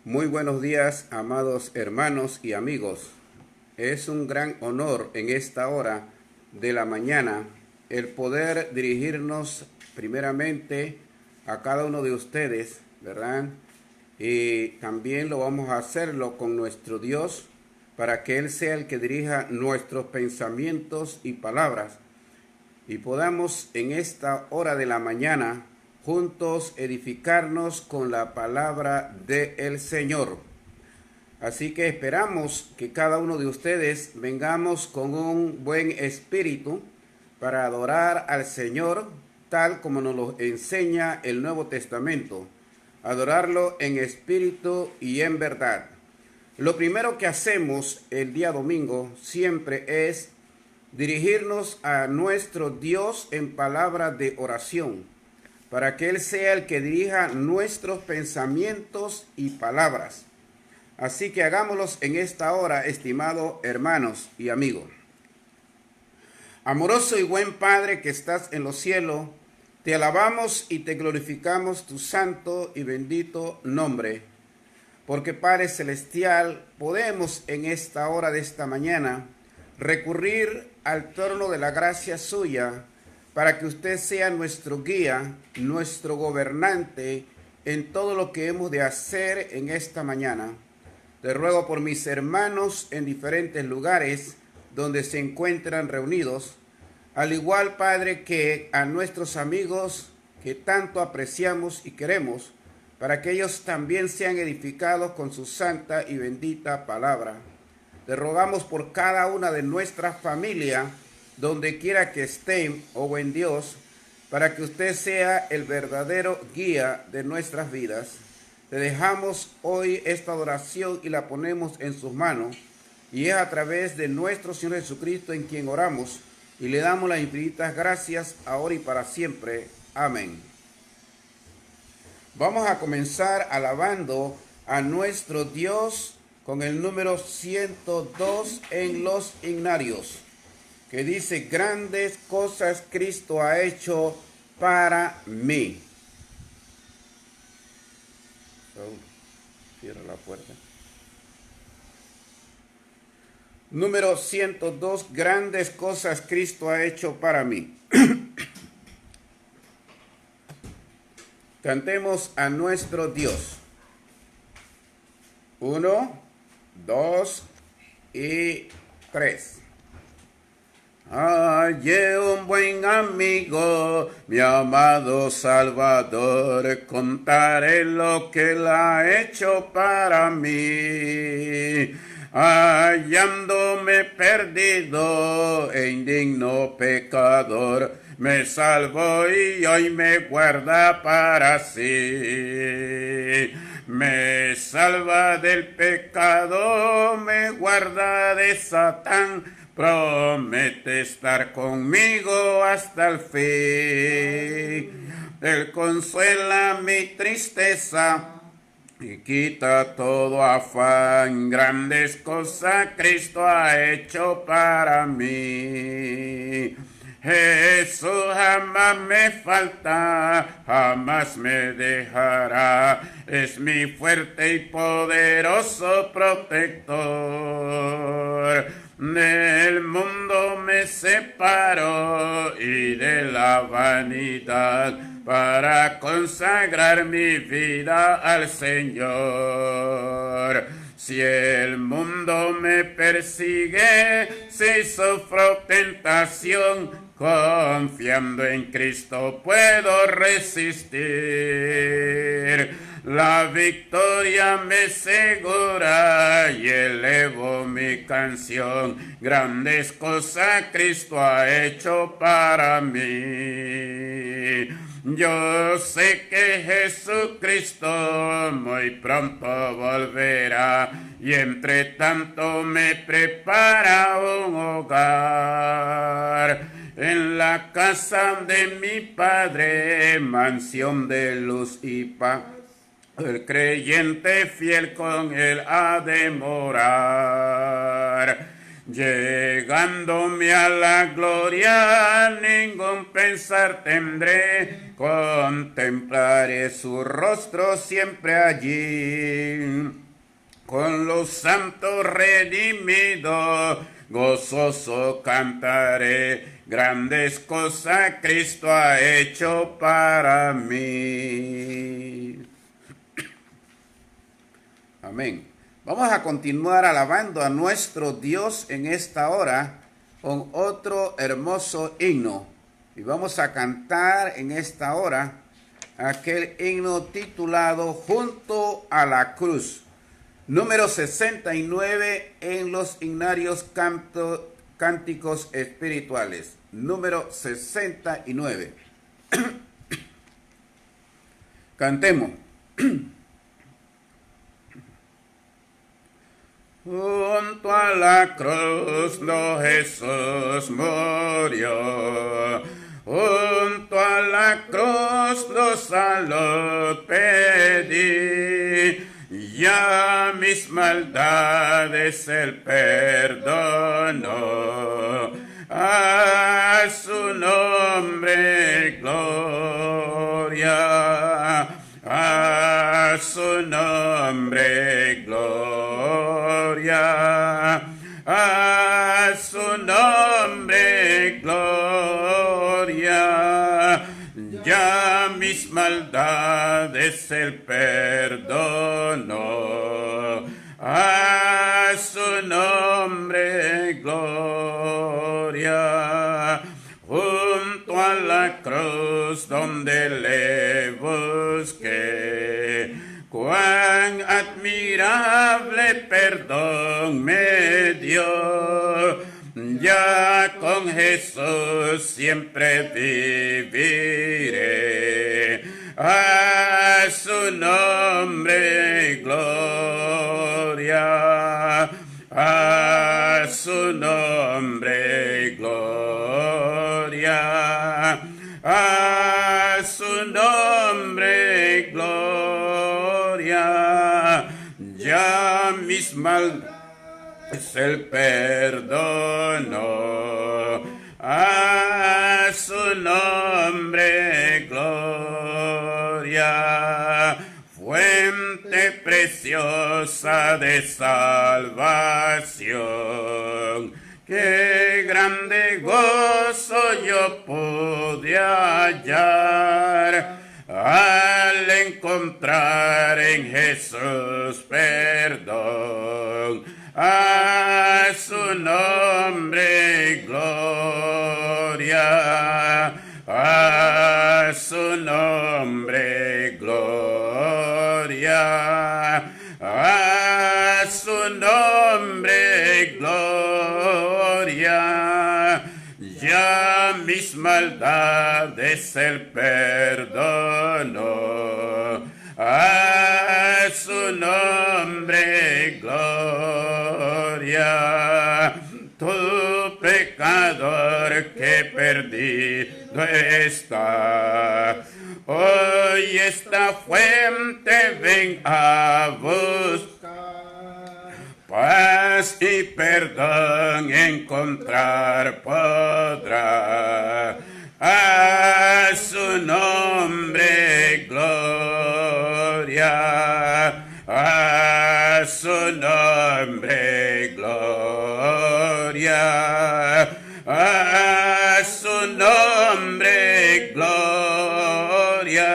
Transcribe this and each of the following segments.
Muy buenos días, amados hermanos y amigos. Es un gran honor en esta hora de la mañana el poder dirigirnos primeramente a cada uno de ustedes, ¿verdad? Y también lo vamos a hacerlo con nuestro Dios para que Él sea el que dirija nuestros pensamientos y palabras y podamos en esta hora de la mañana juntos edificarnos con la palabra del Señor. Así que esperamos que cada uno de ustedes vengamos con un buen espíritu para adorar al Señor tal como nos lo enseña el Nuevo Testamento. Adorarlo en espíritu y en verdad. Lo primero que hacemos el día domingo siempre es dirigirnos a nuestro Dios en palabras de oración, para que Él sea el que dirija nuestros pensamientos y palabras. Así que hagámoslos en esta hora, estimados hermanos y amigos. Amoroso y buen Padre que estás en los cielos, te alabamos y te glorificamos tu santo y bendito nombre, porque Padre Celestial, podemos en esta hora de esta mañana recurrir al trono de la gracia suya, para que usted sea nuestro guía, nuestro gobernante en todo lo que hemos de hacer en esta mañana. Te ruego por mis hermanos en diferentes lugares donde se encuentran reunidos, al igual, Padre, que a nuestros amigos que tanto apreciamos y queremos, para que ellos también sean edificados con su santa y bendita palabra. Te rogamos por cada una de nuestras familias, donde quiera que estén, oh buen Dios, para que usted sea el verdadero guía de nuestras vidas. Te dejamos hoy esta adoración y la ponemos en sus manos, y es a través de nuestro Señor Jesucristo en quien oramos, y le damos las infinitas gracias ahora y para siempre. Amén. Vamos a comenzar alabando a nuestro Dios con el número 102 en los himnarios, que dice: grandes cosas Cristo ha hecho para mí. Cierra la puerta. Número 102, grandes cosas Cristo ha hecho para mí. Cantemos a nuestro Dios. 1, 2 y 3. Hallé un buen amigo, mi amado Salvador, contaré lo que Él ha hecho para mí. Hallándome perdido e indigno pecador, me salvó y hoy me guarda para sí. Me salva del pecado, me guarda de Satán, promete estar conmigo hasta el fin. Él consuela mi tristeza y quita todo afán. Grandes cosas Cristo ha hecho para mí. Jesús jamás me falta, jamás me dejará. Es mi fuerte y poderoso protector. Del mundo me separó y de la vanidad, para consagrar mi vida al Señor. Si el mundo me persigue, si sufro tentación, confiando en Cristo puedo resistir. La victoria me segura y elevo mi canción. Grandes cosas Cristo ha hecho para mí. Yo sé que Jesucristo muy pronto volverá, y entre tanto me prepara un hogar. En la casa de mi Padre, mansión de luz y paz, el creyente fiel con Él ha de morar. Llegándome a la gloria, ningún pensar tendré, contemplaré su rostro siempre allí. Con los santos redimidos, gozoso cantaré, grandes cosas Cristo ha hecho para mí. Amén. Vamos a continuar alabando a nuestro Dios en esta hora con otro hermoso himno. Y vamos a cantar en esta hora aquel himno titulado Junto a la Cruz. Número 69 en los himnarios cánticos espirituales. Número 69. Cantemos. Junto a la cruz no Jesús murió, junto a la cruz no salud pedí, ya mis maldades él perdonó, a su nombre gloria, a su nombre gloria, a su nombre gloria, ya mis maldades él perdonó, a su nombre gloria, junto a la cruz donde le busqué, cuán admirable perdón me dio, ya con Jesús siempre viviré, a su nombre gloria, a su nombre gloria, a su nombre gloria, ya mis maldades él perdonó, a su nombre gloria, fuente preciosa de salvación, qué grande gozo yo pude hallar al encontrar en Jesús perdón, a su nombre gloria, a su nombre gloria, a su nombre gloria, ya mis maldades él perdonó, a su nombre gloria, tu pecador que perdido está, hoy esta fuente ven a buscar, paz y perdón encontrar podrá, a su nombre gloria, a su nombre gloria, a su nombre gloria,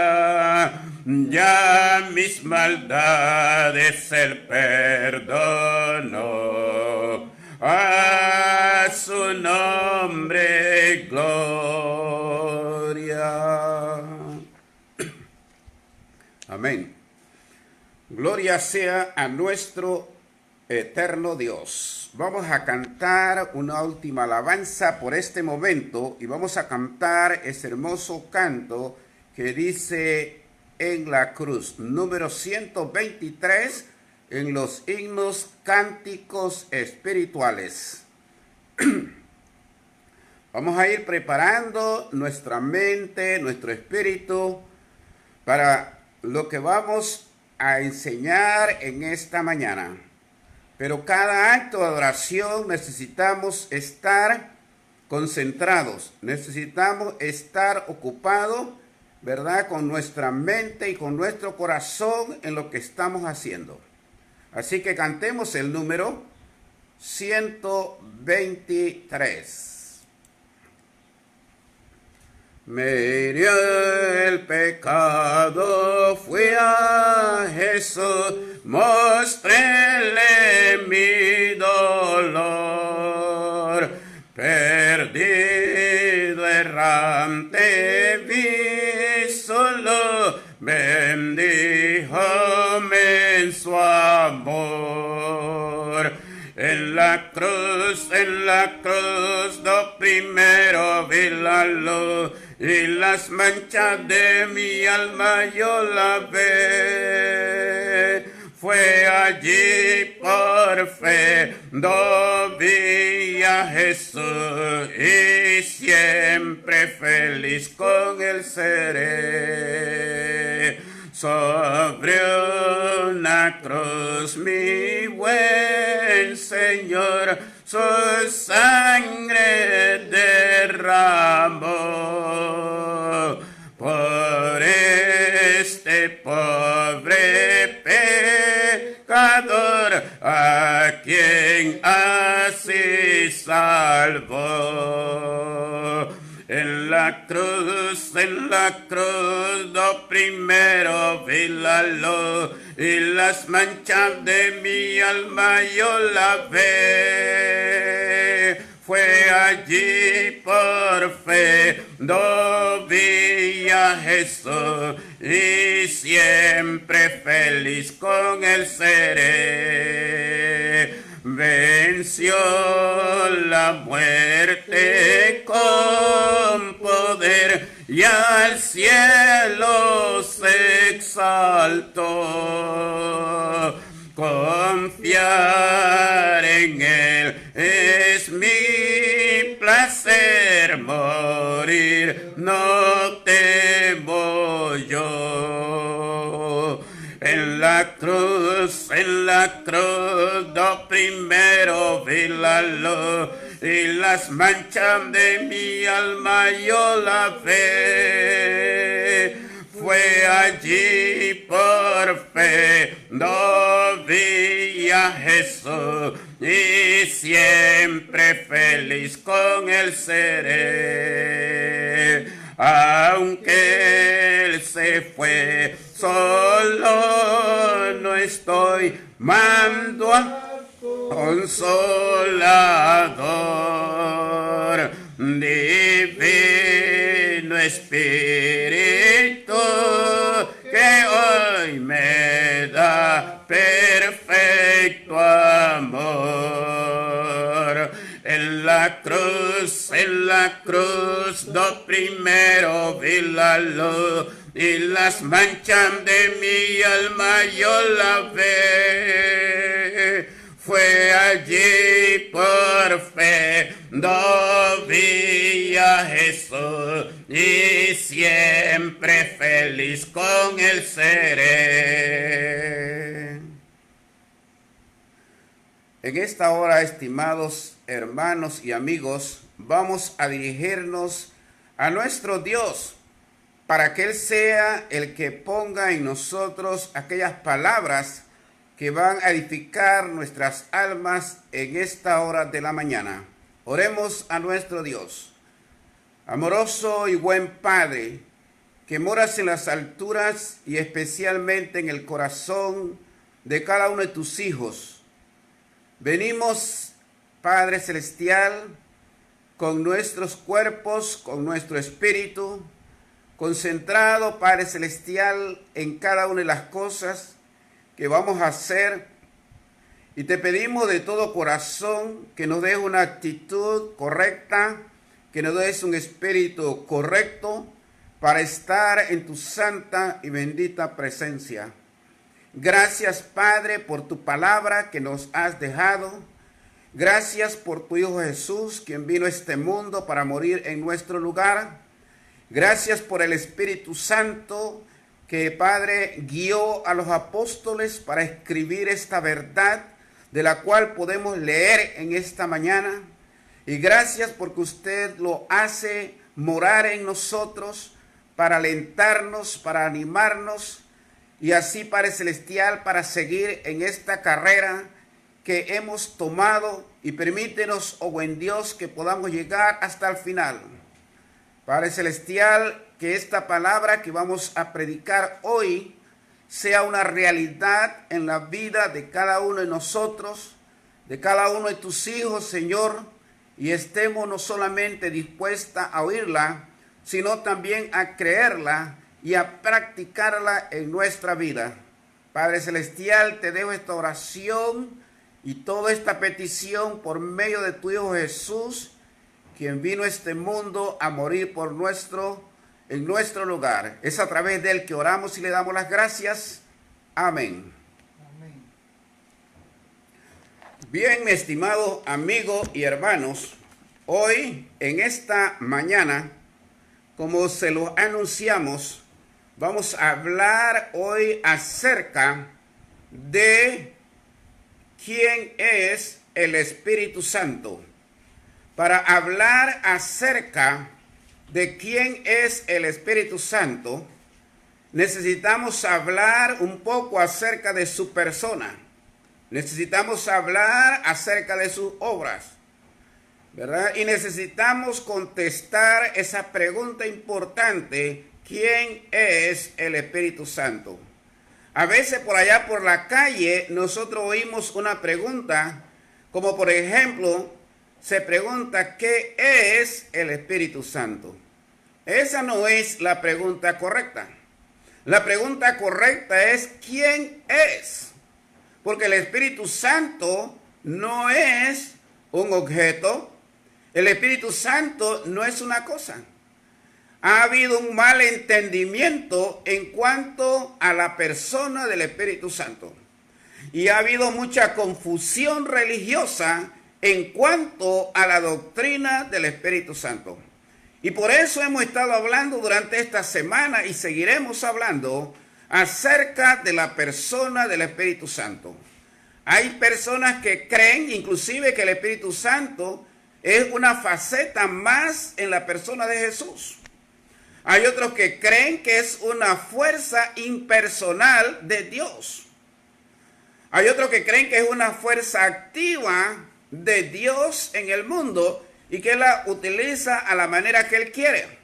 ya mis maldades él perdonó, a su nombre gloria. Amén. Gloria sea a nuestro eterno Dios. Vamos a cantar una última alabanza por este momento y vamos a cantar ese hermoso canto que dice en la cruz, número 123 en los himnos cánticos espirituales. Vamos a ir preparando nuestra mente, nuestro espíritu para lo que vamos a enseñar en esta mañana. Pero cada acto de adoración necesitamos estar concentrados, necesitamos estar ocupados, ¿verdad?, con nuestra mente y con nuestro corazón en lo que estamos haciendo. Así que cantemos el número 123. Me hirió el pecado, fui a Jesús, mostréle mi dolor. Perdido, errante, vi solo, bendíjome en su amor. En la cruz, lo primero vi la luz, y las manchas de mi alma yo la ve. Fue allí por fe, vi a Jesús, y siempre feliz con él seré. Sobre una cruz mi buen Señor su sangre derramó por este pobre pecador a quien así salvó. En la cruz, lo primero vi la luz, y las manchas de mi alma yo la ve. Fue allí por fe, vi a Jesús, y siempre feliz con él seré. Venció la muerte con poder, y al cielo se exaltó. Confiar en él es mi placer, morir no temo yo. En la cruz, lo primero vi la luz, y las manchas de mi alma yo la ve. Fue allí por fe, vi a Jesús, y siempre feliz con él seré. Aunque él se fue, solo no estoy, mando a Consolador, Divino Espíritu, que hoy me da perfecto amor. En la cruz, lo primero vi la luz, y las manchas de mi alma yo la ve. Fue allí por fe, vi a Jesús, y siempre feliz con él seré. En esta hora, estimados hermanos y amigos, vamos a dirigirnos a nuestro Dios, para que Él sea el que ponga en nosotros aquellas palabras que van a edificar nuestras almas en esta hora de la mañana. Oremos a nuestro Dios. Amoroso y buen Padre, que moras en las alturas y especialmente en el corazón de cada uno de tus hijos. Venimos, Padre Celestial, con nuestros cuerpos, con nuestro espíritu, concentrado, Padre Celestial, en cada una de las cosas que vamos a hacer, y te pedimos de todo corazón que nos des una actitud correcta, que nos des un espíritu correcto para estar en tu santa y bendita presencia. Gracias, Padre, por tu palabra que nos has dejado. Gracias por tu Hijo Jesús, quien vino a este mundo para morir en nuestro lugar. Gracias por el Espíritu Santo que, Padre, guió a los apóstoles para escribir esta verdad de la cual podemos leer en esta mañana. Y gracias porque usted lo hace morar en nosotros para alentarnos, para animarnos y así, Padre Celestial, para seguir en esta carrera que hemos tomado, y permítenos, oh buen Dios, que podamos llegar hasta el final. Padre Celestial, que esta palabra que vamos a predicar hoy sea una realidad en la vida de cada uno de nosotros, de cada uno de tus hijos, Señor, y estemos no solamente dispuestas a oírla, sino también a creerla y a practicarla en nuestra vida. Padre Celestial, te dejo esta oración y toda esta petición por medio de tu Hijo Jesús, quien vino a este mundo a morir en nuestro lugar. Es a través de él que oramos y le damos las gracias. Amén. Amén. Bien, mi estimado amigo y hermanos, hoy en esta mañana, como se lo anunciamos, vamos a hablar hoy acerca de quién es el Espíritu Santo. Para hablar acerca de quién es el Espíritu Santo, necesitamos hablar un poco acerca de su persona. Necesitamos hablar acerca de sus obras, ¿verdad? Y necesitamos contestar esa pregunta importante: ¿quién es el Espíritu Santo? A veces por allá por la calle nosotros oímos una pregunta, como por ejemplo, se pregunta ¿qué es el Espíritu Santo? Esa no es la pregunta correcta. La pregunta correcta es ¿quién es? Porque el Espíritu Santo no es un objeto. El Espíritu Santo no es una cosa. Ha habido un mal entendimiento en cuanto a la persona del Espíritu Santo. Y ha habido mucha confusión religiosa en cuanto a la doctrina del Espíritu Santo. Y por eso hemos estado hablando durante esta semana y seguiremos hablando acerca de la persona del Espíritu Santo. Hay personas que creen inclusive que el Espíritu Santo es una faceta más en la persona de Jesús. Hay otros que creen que es una fuerza impersonal de Dios. Hay otros que creen que es una fuerza activa de Dios en el mundo y que la utiliza a la manera que Él quiere.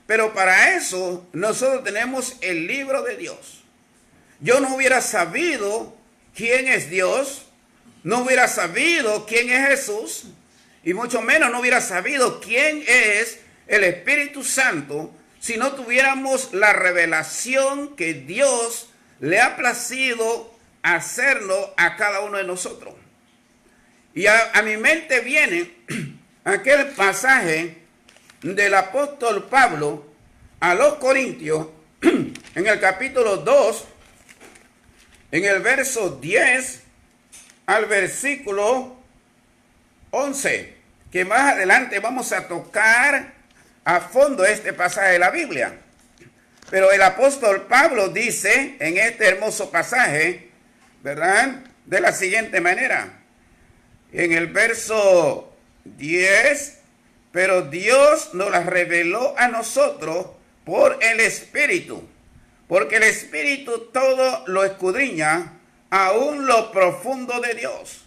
Pero para eso nosotros tenemos el libro de Dios. Yo no hubiera sabido quién es Dios, no hubiera sabido quién es Jesús, y mucho menos no hubiera sabido quién es el Espíritu Santo si no tuviéramos la revelación que Dios le ha placido hacerlo a cada uno de nosotros. Y a mi mente viene aquel pasaje del apóstol Pablo a los Corintios en el capítulo 2, en el verso 10 al versículo 11, que más adelante vamos a tocar a fondo este pasaje de la Biblia. Pero el apóstol Pablo dice en este hermoso pasaje, ¿verdad?, de la siguiente manera. En el verso 10, pero Dios nos las reveló a nosotros por el Espíritu, porque el Espíritu todo lo escudriña, aún lo profundo de Dios.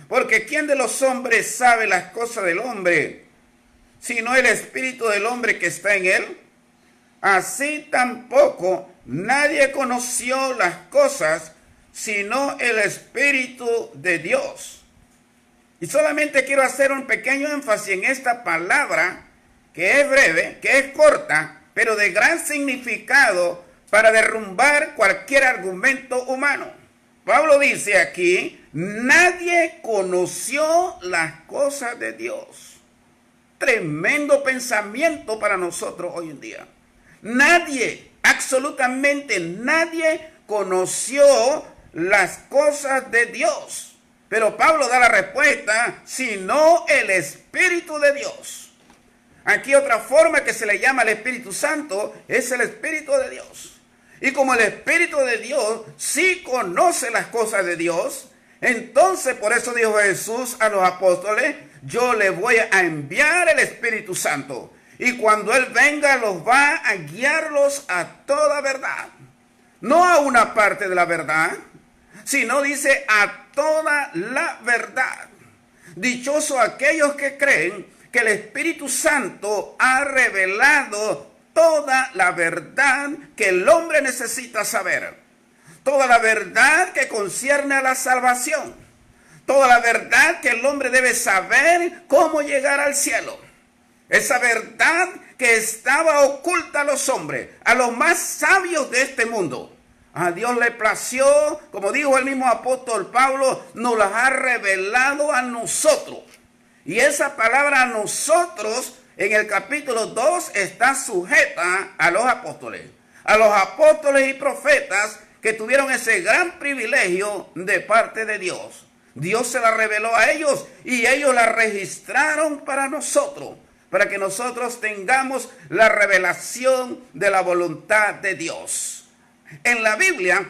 Porque ¿quién de los hombres sabe las cosas del hombre, sino el Espíritu del hombre que está en él? Así tampoco nadie conoció las cosas, sino el Espíritu de Dios. Y solamente quiero hacer un pequeño énfasis en esta palabra, que es breve, que es corta, pero de gran significado para derrumbar cualquier argumento humano. Pablo dice aquí, nadie conoció las cosas de Dios. Tremendo pensamiento para nosotros hoy en día. Nadie, absolutamente nadie conoció las cosas de Dios. Pero Pablo da la respuesta, sino el Espíritu de Dios. Aquí otra forma que se le llama al Espíritu Santo es el Espíritu de Dios. Y como el Espíritu de Dios sí conoce las cosas de Dios, Entonces, por eso dijo Jesús a los apóstoles, yo les voy a enviar el Espíritu Santo. Y cuando Él venga, los va a guiarlos a toda verdad. No a una parte de la verdad, sino dice a toda la verdad. Dichosos aquellos que creen que el Espíritu Santo ha revelado toda la verdad que el hombre necesita saber. Toda la verdad que concierne a la salvación. Toda la verdad que el hombre debe saber cómo llegar al cielo. Esa verdad que estaba oculta a los hombres, a los más sabios de este mundo. A Dios le plació, como dijo el mismo apóstol Pablo, nos las ha revelado a nosotros. Y esa palabra a nosotros en el capítulo 2 está sujeta a los apóstoles. A los apóstoles y profetas que tuvieron ese gran privilegio de parte de Dios. Dios se la reveló a ellos y ellos la registraron para nosotros, para que nosotros tengamos la revelación de la voluntad de Dios. En la Biblia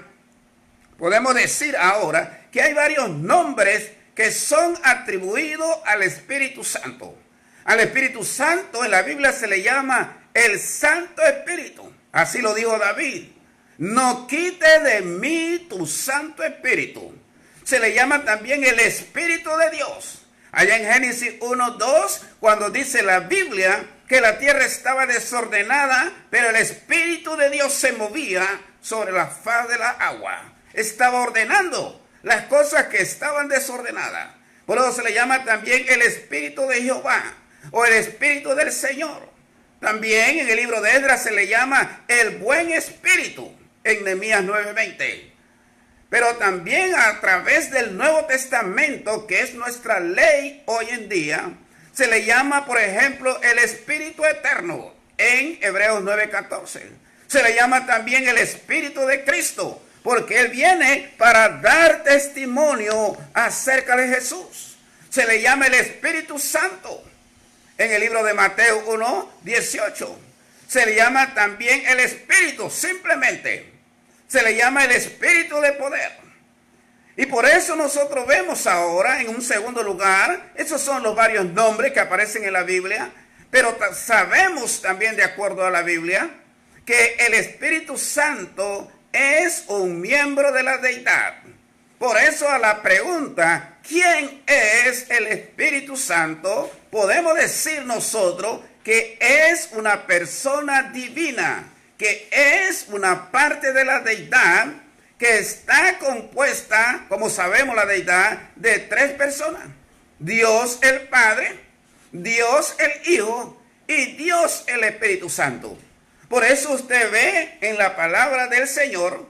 podemos decir ahora que hay varios nombres que son atribuidos al Espíritu Santo. Al Espíritu Santo en la Biblia se le llama el Santo Espíritu. Así lo dijo David. No quite de mí tu Santo Espíritu. Se le llama también el Espíritu de Dios. Allá en Génesis 1:2, cuando dice la Biblia que la tierra estaba desordenada, pero el Espíritu de Dios se movía sobre la faz de la agua. Estaba ordenando las cosas que estaban desordenadas. Por eso se le llama también el Espíritu de Jehová o el Espíritu del Señor. También en el libro de Esdras se le llama el buen Espíritu en Nehemías 9:20. Pero también a través del Nuevo Testamento, que es nuestra ley hoy en día, se le llama, por ejemplo, el Espíritu Eterno en Hebreos 9:14. Se le llama también el Espíritu de Cristo, porque Él viene para dar testimonio acerca de Jesús. Se le llama el Espíritu Santo en el libro de Mateo 1:18. Se le llama también el Espíritu, simplemente. Se le llama el Espíritu de poder. Y por eso nosotros vemos ahora, en un segundo lugar, esos son los varios nombres que aparecen en la Biblia, pero sabemos también, de acuerdo a la Biblia, que el Espíritu Santo es un miembro de la deidad. Por eso a la pregunta, ¿quién es el Espíritu Santo? Podemos decir nosotros que es una persona divina, que es una parte de la deidad que está compuesta, como sabemos la deidad, de tres personas. Dios el Padre, Dios el Hijo y Dios el Espíritu Santo. Por eso usted ve en la palabra del Señor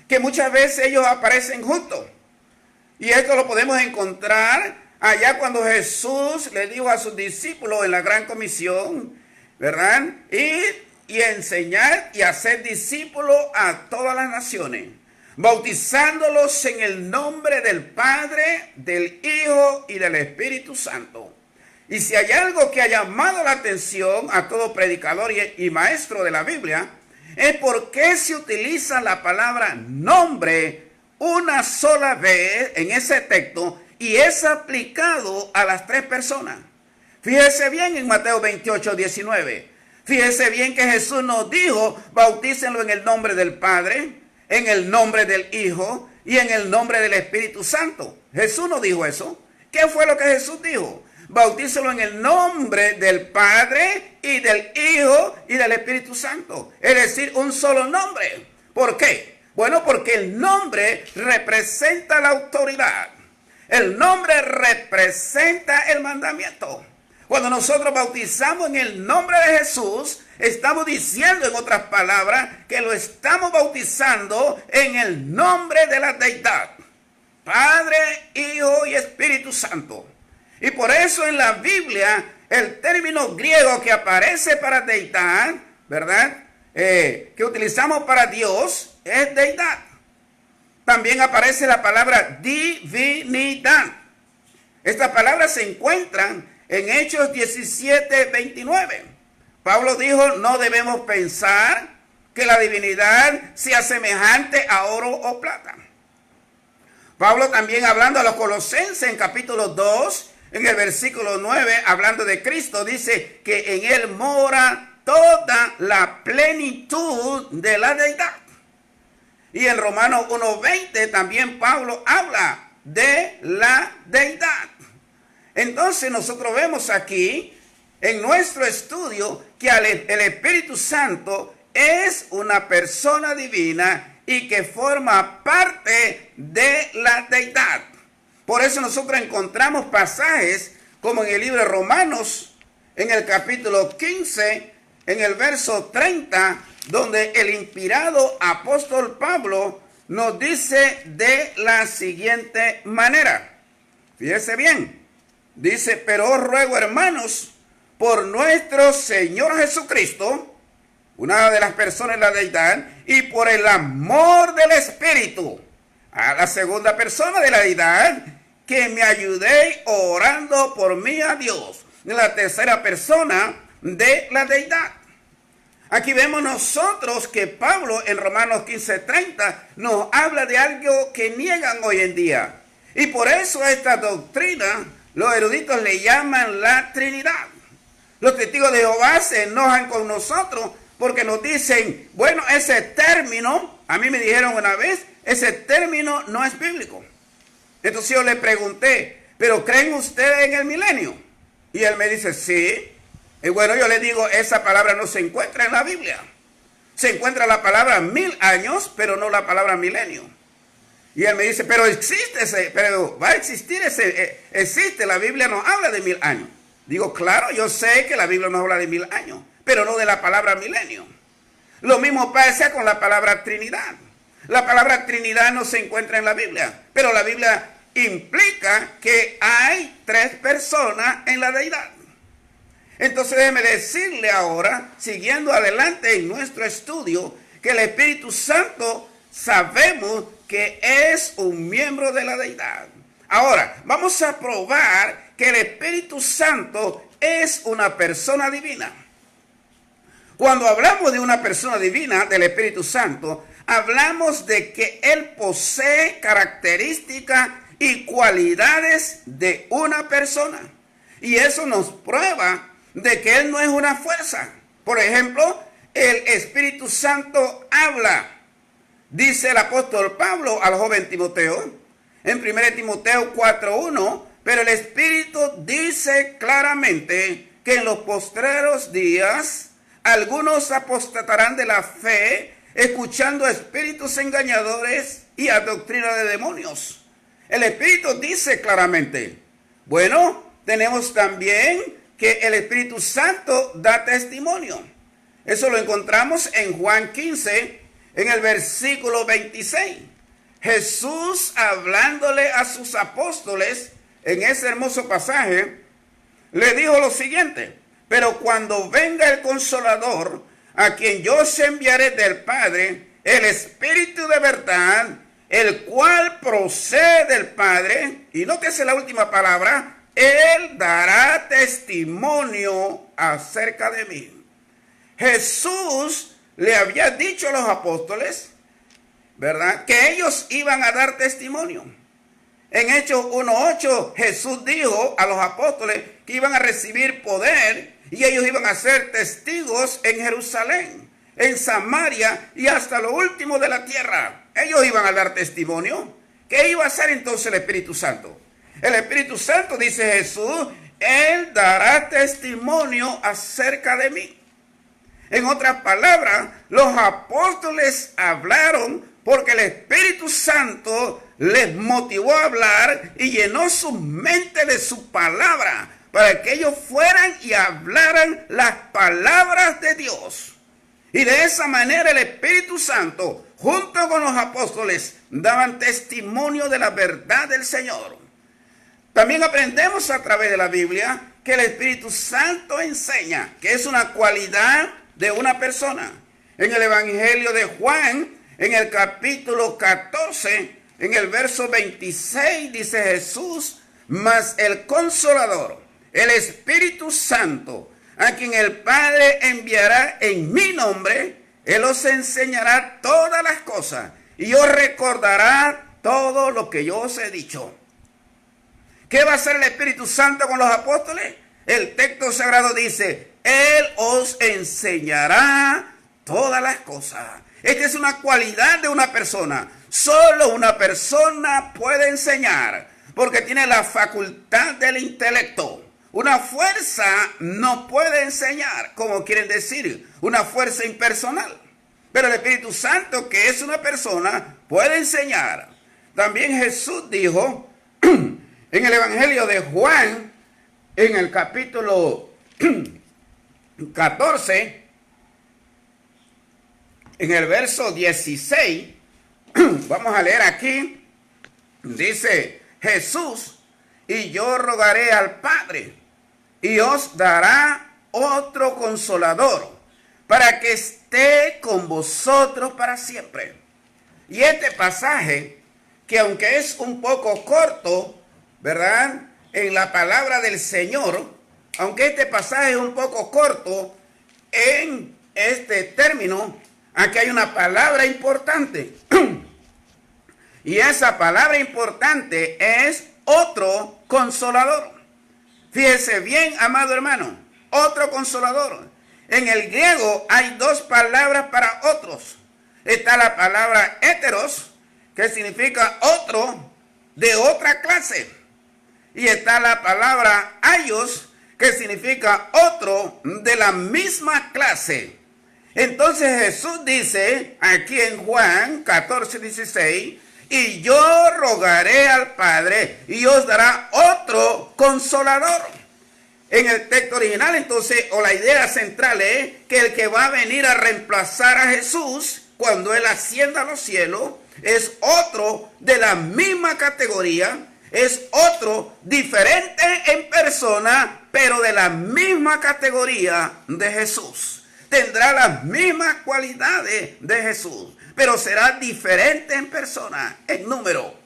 que muchas veces ellos aparecen juntos. Y esto lo podemos encontrar allá cuando Jesús le dijo a sus discípulos en la gran comisión, ¿verdad? Y enseñar y hacer discípulos a todas las naciones, bautizándolos en el nombre del Padre, del Hijo y del Espíritu Santo. Y si hay algo que ha llamado la atención a todo predicador y maestro de la Biblia, es por qué se utiliza la palabra nombre una sola vez en ese texto y es aplicado a las tres personas. Fíjese bien en Mateo 28:19. Fíjese bien que Jesús nos dijo, bautícenlo en el nombre del Padre, en el nombre del Hijo y en el nombre del Espíritu Santo. Jesús nos dijo eso. ¿Qué fue lo que Jesús dijo? Bautícelo en el nombre del Padre y del Hijo y del Espíritu Santo. Es decir, un solo nombre. ¿Por qué? Bueno, porque el nombre representa la autoridad. El nombre representa el mandamiento. Cuando nosotros bautizamos en el nombre de Jesús, estamos diciendo, en otras palabras, que lo estamos bautizando en el nombre de la deidad. Padre, Hijo y Espíritu Santo. Y por eso en la Biblia, el término griego que aparece para deidad, ¿verdad? Que utilizamos para Dios, es deidad. También aparece la palabra divinidad. Estas palabras se encuentran en Hechos 17:29. Pablo dijo, no debemos pensar que la divinidad sea semejante a oro o plata. Pablo también hablando a los Colosenses en capítulo 2, en el versículo 9, hablando de Cristo, dice que en Él mora toda la plenitud de la deidad. Y en Romanos 1:20 también Pablo habla de la deidad. Entonces nosotros vemos aquí en nuestro estudio que el Espíritu Santo es una persona divina y que forma parte de la deidad. Por eso nosotros encontramos pasajes como en el libro de Romanos, en el capítulo 15, en el verso 30, donde el inspirado apóstol Pablo nos dice de la siguiente manera. Fíjese bien, dice, pero os ruego, hermanos, por nuestro Señor Jesucristo, una de las personas de la deidad, y por el amor del Espíritu, a la segunda persona de la deidad, que me ayudéis orando por mí a Dios, la tercera persona de la deidad. Aquí vemos nosotros que Pablo en Romanos 15:30 nos habla de algo que niegan hoy en día. Y por eso a esta doctrina los eruditos le llaman la Trinidad. Los testigos de Jehová se enojan con nosotros porque nos dicen, bueno, ese término, a mí me dijeron una vez, ese término no es bíblico. Entonces yo le pregunté, ¿pero creen ustedes en el milenio? Y él me dice, sí. Y bueno, yo le digo, esa palabra no se encuentra en la Biblia. Se encuentra la palabra 1000 años, pero no la palabra milenio. Y él me dice, pero va a existir existe, la Biblia no habla de 1000 años. Digo, claro, yo sé que la Biblia no habla de 1000 años, pero no de la palabra milenio. Lo mismo pasa con la palabra Trinidad. La palabra Trinidad no se encuentra en la Biblia, pero la Biblia implica que hay 3 personas en la deidad. Entonces déjeme decirle ahora, siguiendo adelante en nuestro estudio, que el Espíritu Santo sabemos que es un miembro de la deidad. Ahora, vamos a probar que el Espíritu Santo es una persona divina. Cuando hablamos de una persona divina, del Espíritu Santo, hablamos de que Él posee características y cualidades de una persona. Y eso nos prueba de que Él no es una fuerza. Por ejemplo, el Espíritu Santo habla. Dice el apóstol Pablo al joven Timoteo, en 1 Timoteo 4:1, pero el Espíritu dice claramente que en los postreros días algunos apostatarán de la fe, escuchando espíritus engañadores y a doctrina de demonios. El Espíritu dice claramente. Bueno, tenemos también que el Espíritu Santo da testimonio. Eso lo encontramos en Juan 15, en el versículo 26. Jesús hablándole a sus apóstoles en ese hermoso pasaje, le dijo lo siguiente: pero cuando venga el Consolador, a quien yo os enviaré del Padre, el Espíritu de verdad, el cual procede del Padre, y nótese la última palabra, Él dará testimonio acerca de mí. Jesús le había dicho a los apóstoles, ¿verdad?, que ellos iban a dar testimonio. En Hechos 1:8, Jesús dijo a los apóstoles que iban a recibir poder y ellos iban a ser testigos en Jerusalén, en Samaria y hasta lo último de la tierra. Ellos iban a dar testimonio. ¿Qué iba a hacer entonces el Espíritu Santo? El Espíritu Santo, dice Jesús, Él dará testimonio acerca de mí. En otras palabras, los apóstoles hablaron porque el Espíritu Santo les motivó a hablar y llenó su mente de su palabra para que ellos fueran y hablaran las palabras de Dios. Y de esa manera el Espíritu Santo, junto con los apóstoles, daban testimonio de la verdad del Señor. También aprendemos a través de la Biblia que el Espíritu Santo enseña, que es una cualidad de una persona. En el Evangelio de Juan, en el capítulo 14, en el verso 26, dice Jesús: mas el Consolador, el Espíritu Santo, a quien el Padre enviará en mi nombre, Él os enseñará todas las cosas y os recordará todo lo que yo os he dicho. ¿Qué va a hacer el Espíritu Santo con los apóstoles? El texto sagrado dice, Él os enseñará todas las cosas. Esta es una cualidad de una persona. Solo una persona puede enseñar, porque tiene la facultad del intelecto. Una fuerza no puede enseñar, como quieren decir, una fuerza impersonal. Pero el Espíritu Santo, que es una persona, puede enseñar. También Jesús dijo en el Evangelio de Juan, en el capítulo 14, en el verso 16, vamos a leer aquí, dice Jesús, y yo rogaré al Padre, y os dará otro consolador, para que esté con vosotros para siempre. Y este pasaje, que aunque es un poco corto, ¿verdad?, en la palabra del Señor, aunque este pasaje es un poco corto, en este término, aquí hay una palabra importante. Y esa palabra importante es otro consolador. Fíjese bien, amado hermano, otro consolador. En el griego hay dos palabras para otros. Está la palabra heteros, que significa otro de otra clase. Y está la palabra aios, que significa otro de la misma clase. Entonces Jesús dice aquí en Juan 14, 16, y yo rogaré al Padre y os dará otro consolador. En el texto original, entonces, o la idea central es que el que va a venir a reemplazar a Jesús cuando Él ascienda a los cielos es otro de la misma categoría, es otro diferente en persona, pero de la misma categoría de Jesús. Tendrá las mismas cualidades de Jesús, pero será diferente en persona, en número.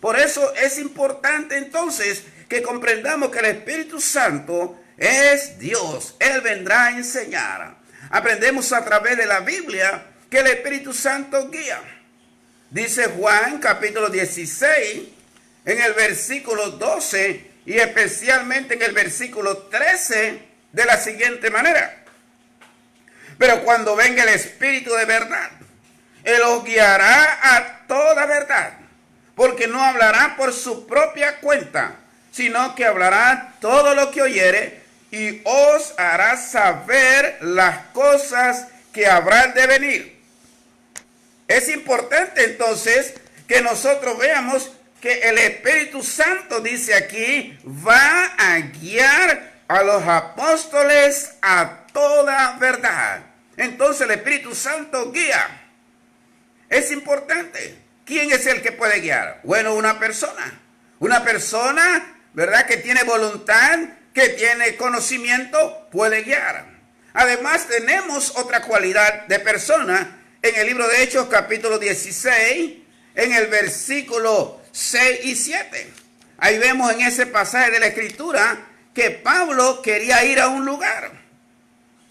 Por eso es importante entonces que comprendamos que el Espíritu Santo es Dios. Él vendrá a enseñar. Aprendemos a través de la Biblia que el Espíritu Santo guía. Dice Juan capítulo 16, en el versículo 12 y especialmente en el versículo 13, de la siguiente manera. Pero cuando venga el Espíritu de verdad, Él os guiará a toda verdad, porque no hablará por su propia cuenta, sino que hablará todo lo que oyere y os hará saber las cosas que habrán de venir. Es importante entonces que nosotros veamos que el Espíritu Santo, dice aquí, va a guiar a los apóstoles a toda verdad. Entonces el Espíritu Santo guía. Es importante. ¿Quién es el que puede guiar? Bueno, una persona. Una persona, ¿verdad?, que tiene voluntad, que tiene conocimiento, puede guiar. Además, tenemos otra cualidad de persona en el libro de Hechos, capítulo 16, en el versículo 6 y 7. Ahí vemos en ese pasaje de la Escritura que Pablo quería ir a un lugar,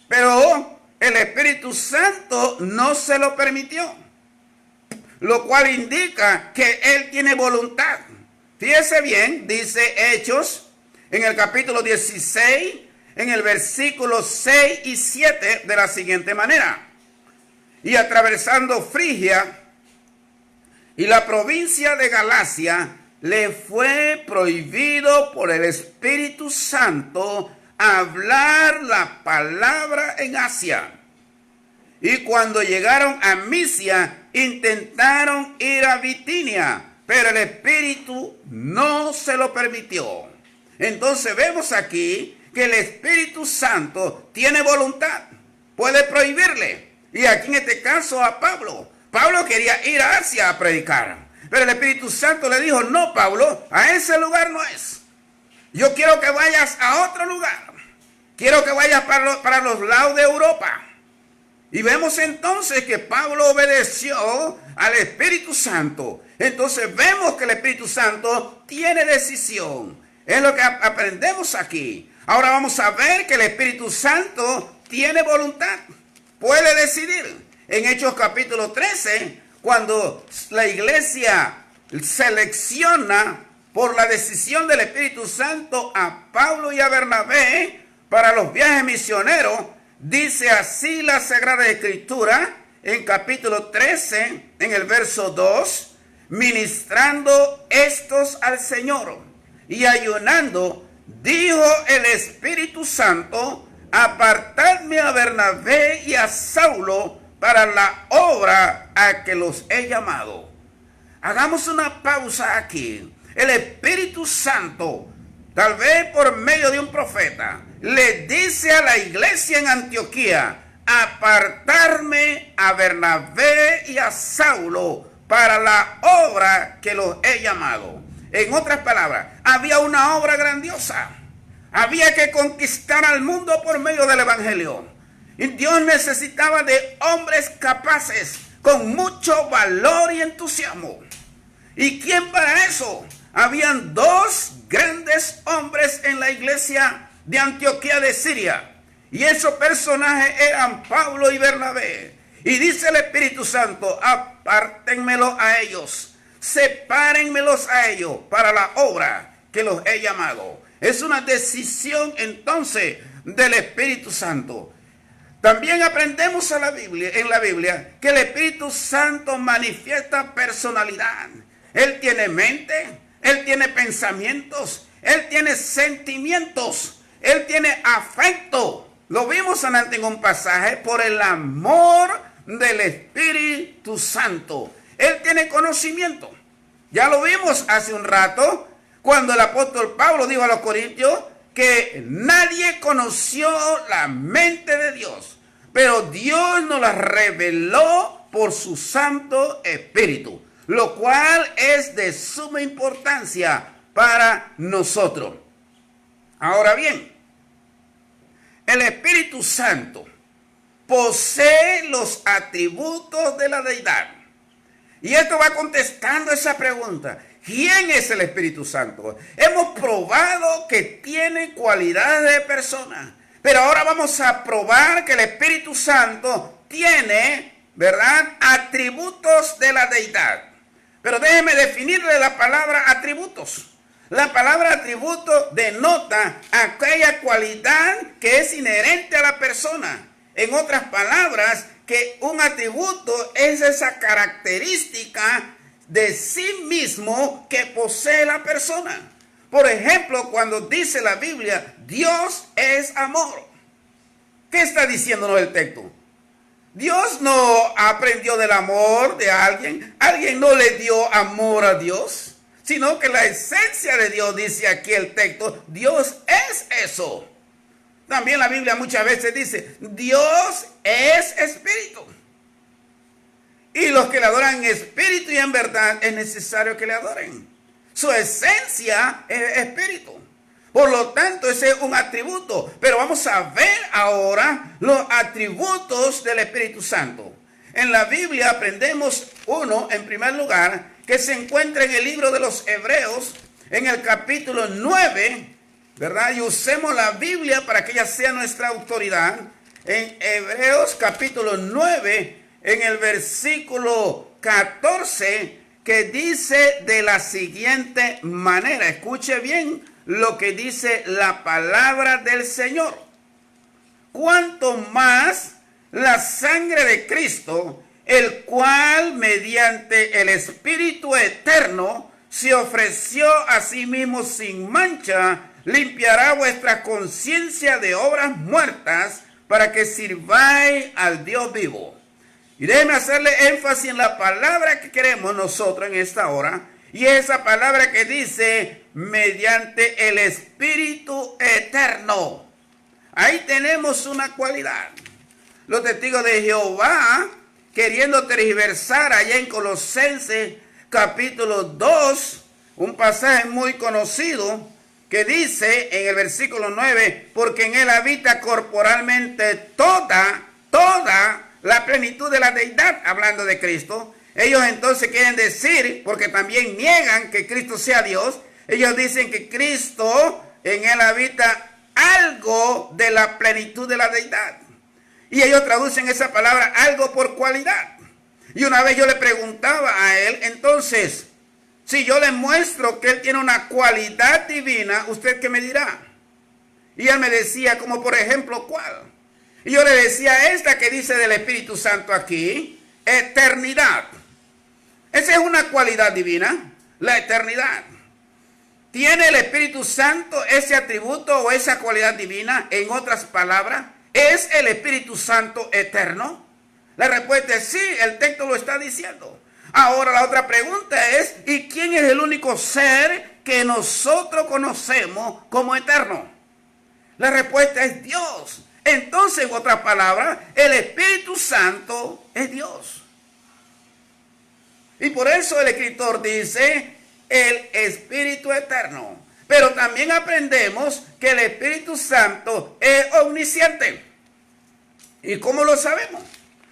pero el Espíritu Santo no se lo permitió, lo cual indica que él tiene voluntad. Fíjese bien, dice Hechos, en el capítulo 16, en el versículo 6 y 7, de la siguiente manera. Y atravesando Frigia y la provincia de Galacia, le fue prohibido por el Espíritu Santo hablar la palabra en Asia. Y cuando llegaron a Misia, intentaron ir a Bitinia, pero el Espíritu no se lo permitió. Entonces vemos aquí que el Espíritu Santo tiene voluntad, puede prohibirle. Y aquí en este caso a Pablo. Pablo quería ir a Asia a predicar, pero el Espíritu Santo le dijo, no, Pablo, a ese lugar no es. Yo quiero que vayas a otro lugar. Quiero que vayas para los lados de Europa. Y vemos entonces que Pablo obedeció al Espíritu Santo. Entonces vemos que el Espíritu Santo tiene decisión. Es lo que aprendemos aquí. Ahora vamos a ver que el Espíritu Santo tiene voluntad. Puede decidir. En Hechos capítulo 13, cuando la iglesia selecciona por la decisión del Espíritu Santo a Pablo y a Bernabé para los viajes misioneros, dice así la Sagrada Escritura en capítulo 13, en el verso 2, ministrando estos al Señor y ayunando, dijo el Espíritu Santo, apartadme a Bernabé y a Saulo para la obra a que los he llamado. Hagamos una pausa aquí. El Espíritu Santo, tal vez por medio de un profeta, le dice a la iglesia en Antioquía, apartarme a Bernabé y a Saulo para la obra que los he llamado. En otras palabras, había una obra grandiosa. Había que conquistar al mundo por medio del Evangelio. Y Dios necesitaba de hombres capaces, con mucho valor y entusiasmo. ¿Y quién para eso? Habían dos grandes hombres en la iglesia de Antioquía de Siria. Y esos personajes eran Pablo y Bernabé. Y dice el Espíritu Santo, apártenmelos a ellos, sepárenmelos a ellos para la obra que los he llamado. Es una decisión entonces del Espíritu Santo. También aprendemos en la Biblia que el Espíritu Santo manifiesta personalidad. Él tiene mente, Él tiene pensamientos, Él tiene sentimientos, Él tiene afecto. Lo vimos antes en un pasaje, por el amor del Espíritu Santo. Él tiene conocimiento. Ya lo vimos hace un rato, cuando el apóstol Pablo dijo a los corintios que nadie conoció la mente de Dios, pero Dios nos la reveló por su Santo Espíritu, lo cual es de suma importancia para nosotros. Ahora bien, el Espíritu Santo posee los atributos de la deidad. Y esto va contestando esa pregunta. ¿Quién es el Espíritu Santo? Hemos probado que tiene cualidades de persona, pero ahora vamos a probar que el Espíritu Santo tiene, ¿verdad?, atributos de la deidad. Pero déjeme definirle la palabra atributos. La palabra atributo denota aquella cualidad que es inherente a la persona. En otras palabras, que un atributo es esa característica de sí mismo que posee la persona. Por ejemplo, cuando dice la Biblia, Dios es amor. ¿Qué está diciéndonos el texto? Dios no aprendió del amor de alguien. Alguien no le dio amor a Dios, sino que la esencia de Dios, dice aquí el texto, Dios es eso. También la Biblia muchas veces dice, Dios es espíritu. Y los que le adoran en espíritu y en verdad es necesario que le adoren. Su esencia es espíritu. Por lo tanto, ese es un atributo. Pero vamos a ver ahora los atributos del Espíritu Santo. En la Biblia aprendemos uno, en primer lugar, que se encuentra en el libro de los Hebreos, en el capítulo 9, ¿verdad? Y usemos la Biblia para que ella sea nuestra autoridad. En Hebreos capítulo 9, en el versículo 14, que dice de la siguiente manera. Escuche bien lo que dice la palabra del Señor. Cuanto más la sangre de Cristo, el cual mediante el Espíritu eterno se ofreció a sí mismo sin mancha, limpiará vuestra conciencia de obras muertas para que sirváis al Dios vivo. Y déjeme hacerle énfasis en la palabra que queremos nosotros en esta hora, y esa palabra que dice mediante el Espíritu eterno. Ahí tenemos una cualidad. Los testigos de Jehová, queriendo tergiversar allá en Colosenses capítulo 2, un pasaje muy conocido, que dice en el versículo 9, porque en él habita corporalmente toda la plenitud de la deidad, hablando de Cristo. Ellos entonces quieren decir, porque también niegan que Cristo sea Dios, ellos dicen que Cristo, en él habita algo de la plenitud de la deidad. Y ellos traducen esa palabra algo por cualidad. Y una vez yo le preguntaba a él, entonces, Si yo le muestro que Él tiene una cualidad divina, ¿usted qué me dirá? Y Él me decía, como por ejemplo, ¿cuál? Y yo le decía, esta que dice del Espíritu Santo aquí, eternidad. Esa es una cualidad divina, la eternidad. ¿Tiene el Espíritu Santo ese atributo o esa cualidad divina? En otras palabras, ¿es el Espíritu Santo eterno? La respuesta es sí, el texto lo está diciendo. Ahora la otra pregunta es, ¿y quién es el único ser que nosotros conocemos como eterno? La respuesta es Dios. Entonces, en otras palabras, el Espíritu Santo es Dios. Y por eso el escritor dice, el Espíritu eterno. Pero también aprendemos que el Espíritu Santo es omnisciente. ¿Y cómo lo sabemos?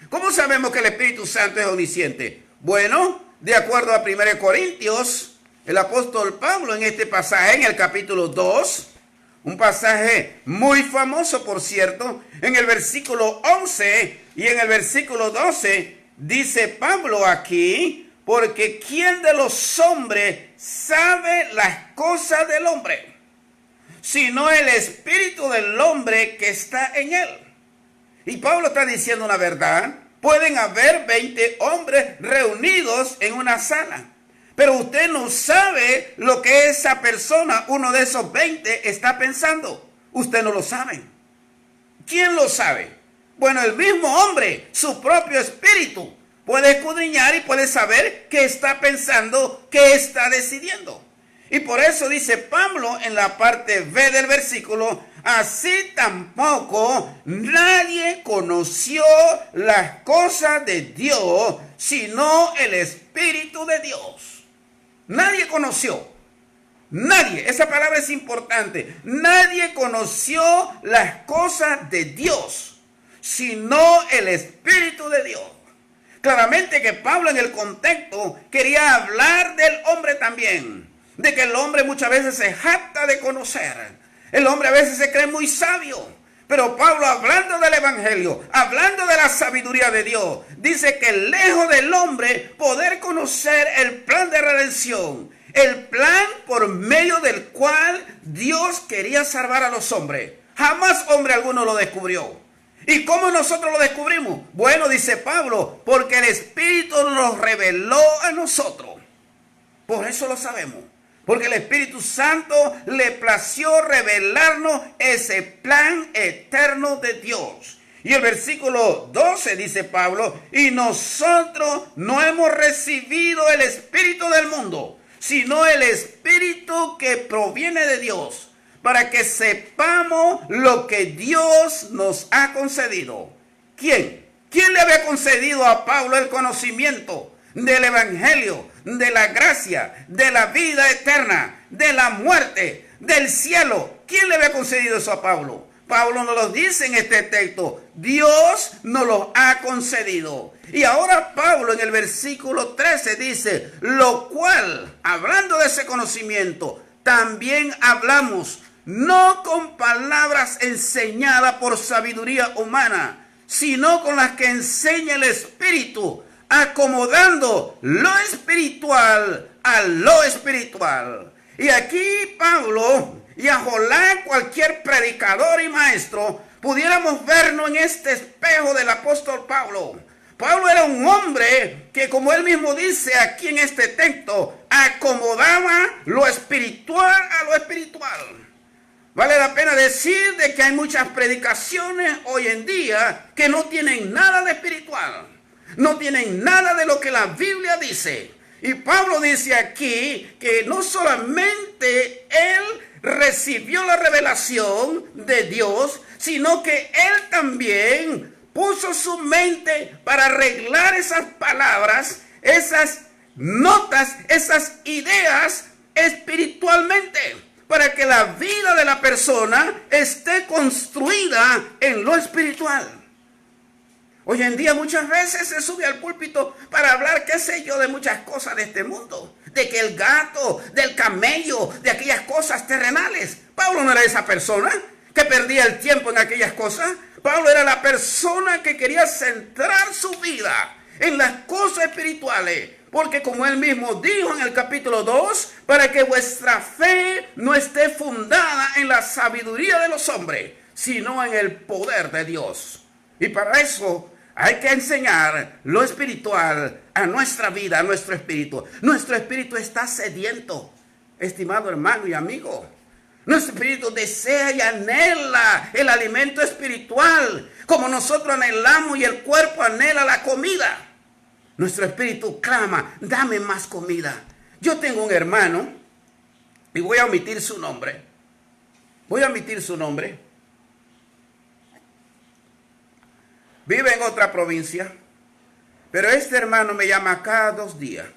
¿Cómo sabemos que el Espíritu Santo es omnisciente? Bueno, de acuerdo a 1 Corintios, el apóstol Pablo en este pasaje, en el capítulo 2, un pasaje muy famoso, por cierto, en el versículo 11 y en el versículo 12, dice Pablo aquí, porque ¿quién de los hombres sabe las cosas del hombre? Sino el espíritu del hombre que está en él. Y Pablo está diciendo una verdad. Pueden haber 20 hombres reunidos en una sala, pero usted no sabe lo que esa persona, uno de esos 20, está pensando. Usted no lo sabe. ¿Quién lo sabe? Bueno, el mismo hombre, su propio espíritu, puede escudriñar y puede saber qué está pensando, qué está decidiendo. Y por eso dice Pablo en la parte B del versículo, así tampoco nadie conoció las cosas de Dios, sino el Espíritu de Dios. Nadie conoció. Nadie, esa palabra es importante. Nadie conoció las cosas de Dios, sino el Espíritu de Dios. Claramente que Pablo en el contexto quería hablar del hombre también, de que el hombre muchas veces se jacta de conocer. El hombre a veces se cree muy sabio. Pero Pablo, hablando del evangelio, hablando de la sabiduría de Dios, dice que lejos del hombre poder conocer el plan de redención, el plan por medio del cual Dios quería salvar a los hombres. Jamás hombre alguno lo descubrió. ¿Y cómo nosotros lo descubrimos? Bueno, dice Pablo, porque el Espíritu nos reveló a nosotros. Por eso lo sabemos. Porque el Espíritu Santo le plació revelarnos ese plan eterno de Dios. Y el versículo 12 dice Pablo, y nosotros no hemos recibido el Espíritu del mundo, sino el Espíritu que proviene de Dios, para que sepamos lo que Dios nos ha concedido. ¿Quién? ¿Quién le había concedido a Pablo el conocimiento del evangelio, de la gracia, de la vida eterna, de la muerte, del cielo? ¿Quién le había concedido eso a Pablo? Pablo nos lo dice en este texto. Dios nos lo ha concedido. Y ahora Pablo en el versículo 13 dice, lo cual, hablando de ese conocimiento, también hablamos, no con palabras enseñadas por sabiduría humana, sino con las que enseña el Espíritu, acomodando lo espiritual a lo espiritual. Y aquí Pablo, y ojalá cualquier predicador y maestro pudiéramos vernos en este espejo del apóstol Pablo. Pablo era un hombre que, como él mismo dice aquí en este texto, acomodaba lo espiritual a lo espiritual. Vale la pena decir de que hay muchas predicaciones hoy en día que no tienen nada de espiritual. No tienen nada de lo que la Biblia dice. Y Pablo dice aquí que no solamente él recibió la revelación de Dios, sino que él también puso su mente para arreglar esas palabras, esas notas, esas ideas espiritualmente, para que la vida de la persona esté construida en lo espiritual. Hoy en día muchas veces se sube al púlpito para hablar, qué sé yo, de muchas cosas de este mundo. De que el gato, del camello, de aquellas cosas terrenales. Pablo no era esa persona que perdía el tiempo en aquellas cosas. Pablo era la persona que quería centrar su vida en las cosas espirituales. Porque como él mismo dijo en el capítulo 2, para que vuestra fe no esté fundada en la sabiduría de los hombres, sino en el poder de Dios. Y para eso hay que enseñar lo espiritual a nuestra vida, a nuestro espíritu. Nuestro espíritu está sediento, estimado hermano y amigo. Nuestro espíritu desea y anhela el alimento espiritual, como nosotros anhelamos y el cuerpo anhela la comida. Nuestro espíritu clama, dame más comida. Yo tengo un hermano, y voy a omitir su nombre. Vive en otra provincia, pero este hermano me llama cada 2 días.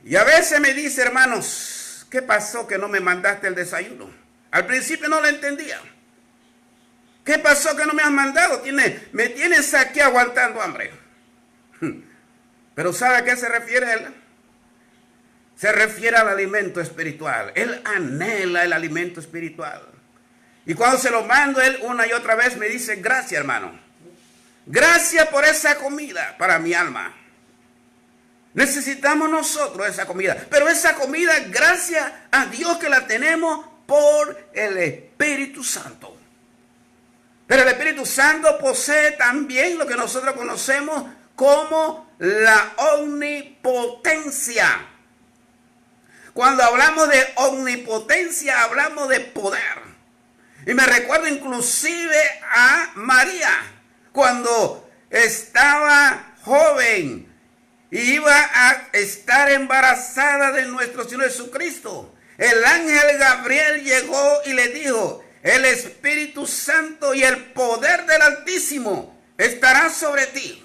Y a veces me dice, hermanos, ¿qué pasó que no me mandaste el desayuno? Al principio no lo entendía. ¿Qué pasó que no me has mandado? Me tienes aquí aguantando hambre. Pero ¿sabe a qué se refiere él? Se refiere al alimento espiritual. Él anhela el alimento espiritual. Y cuando se lo mando, él una y otra vez me dice, gracias hermano. Gracias por esa comida para mi alma. Necesitamos nosotros esa comida. Pero esa comida, gracias a Dios que la tenemos por el Espíritu Santo. Pero el Espíritu Santo posee también lo que nosotros conocemos como la omnipotencia. Cuando hablamos de omnipotencia, hablamos de poder. Y me recuerdo inclusive a María, cuando estaba joven y iba a estar embarazada de nuestro Señor Jesucristo. El ángel Gabriel llegó y le dijo, el Espíritu Santo y el poder del Altísimo estará sobre ti.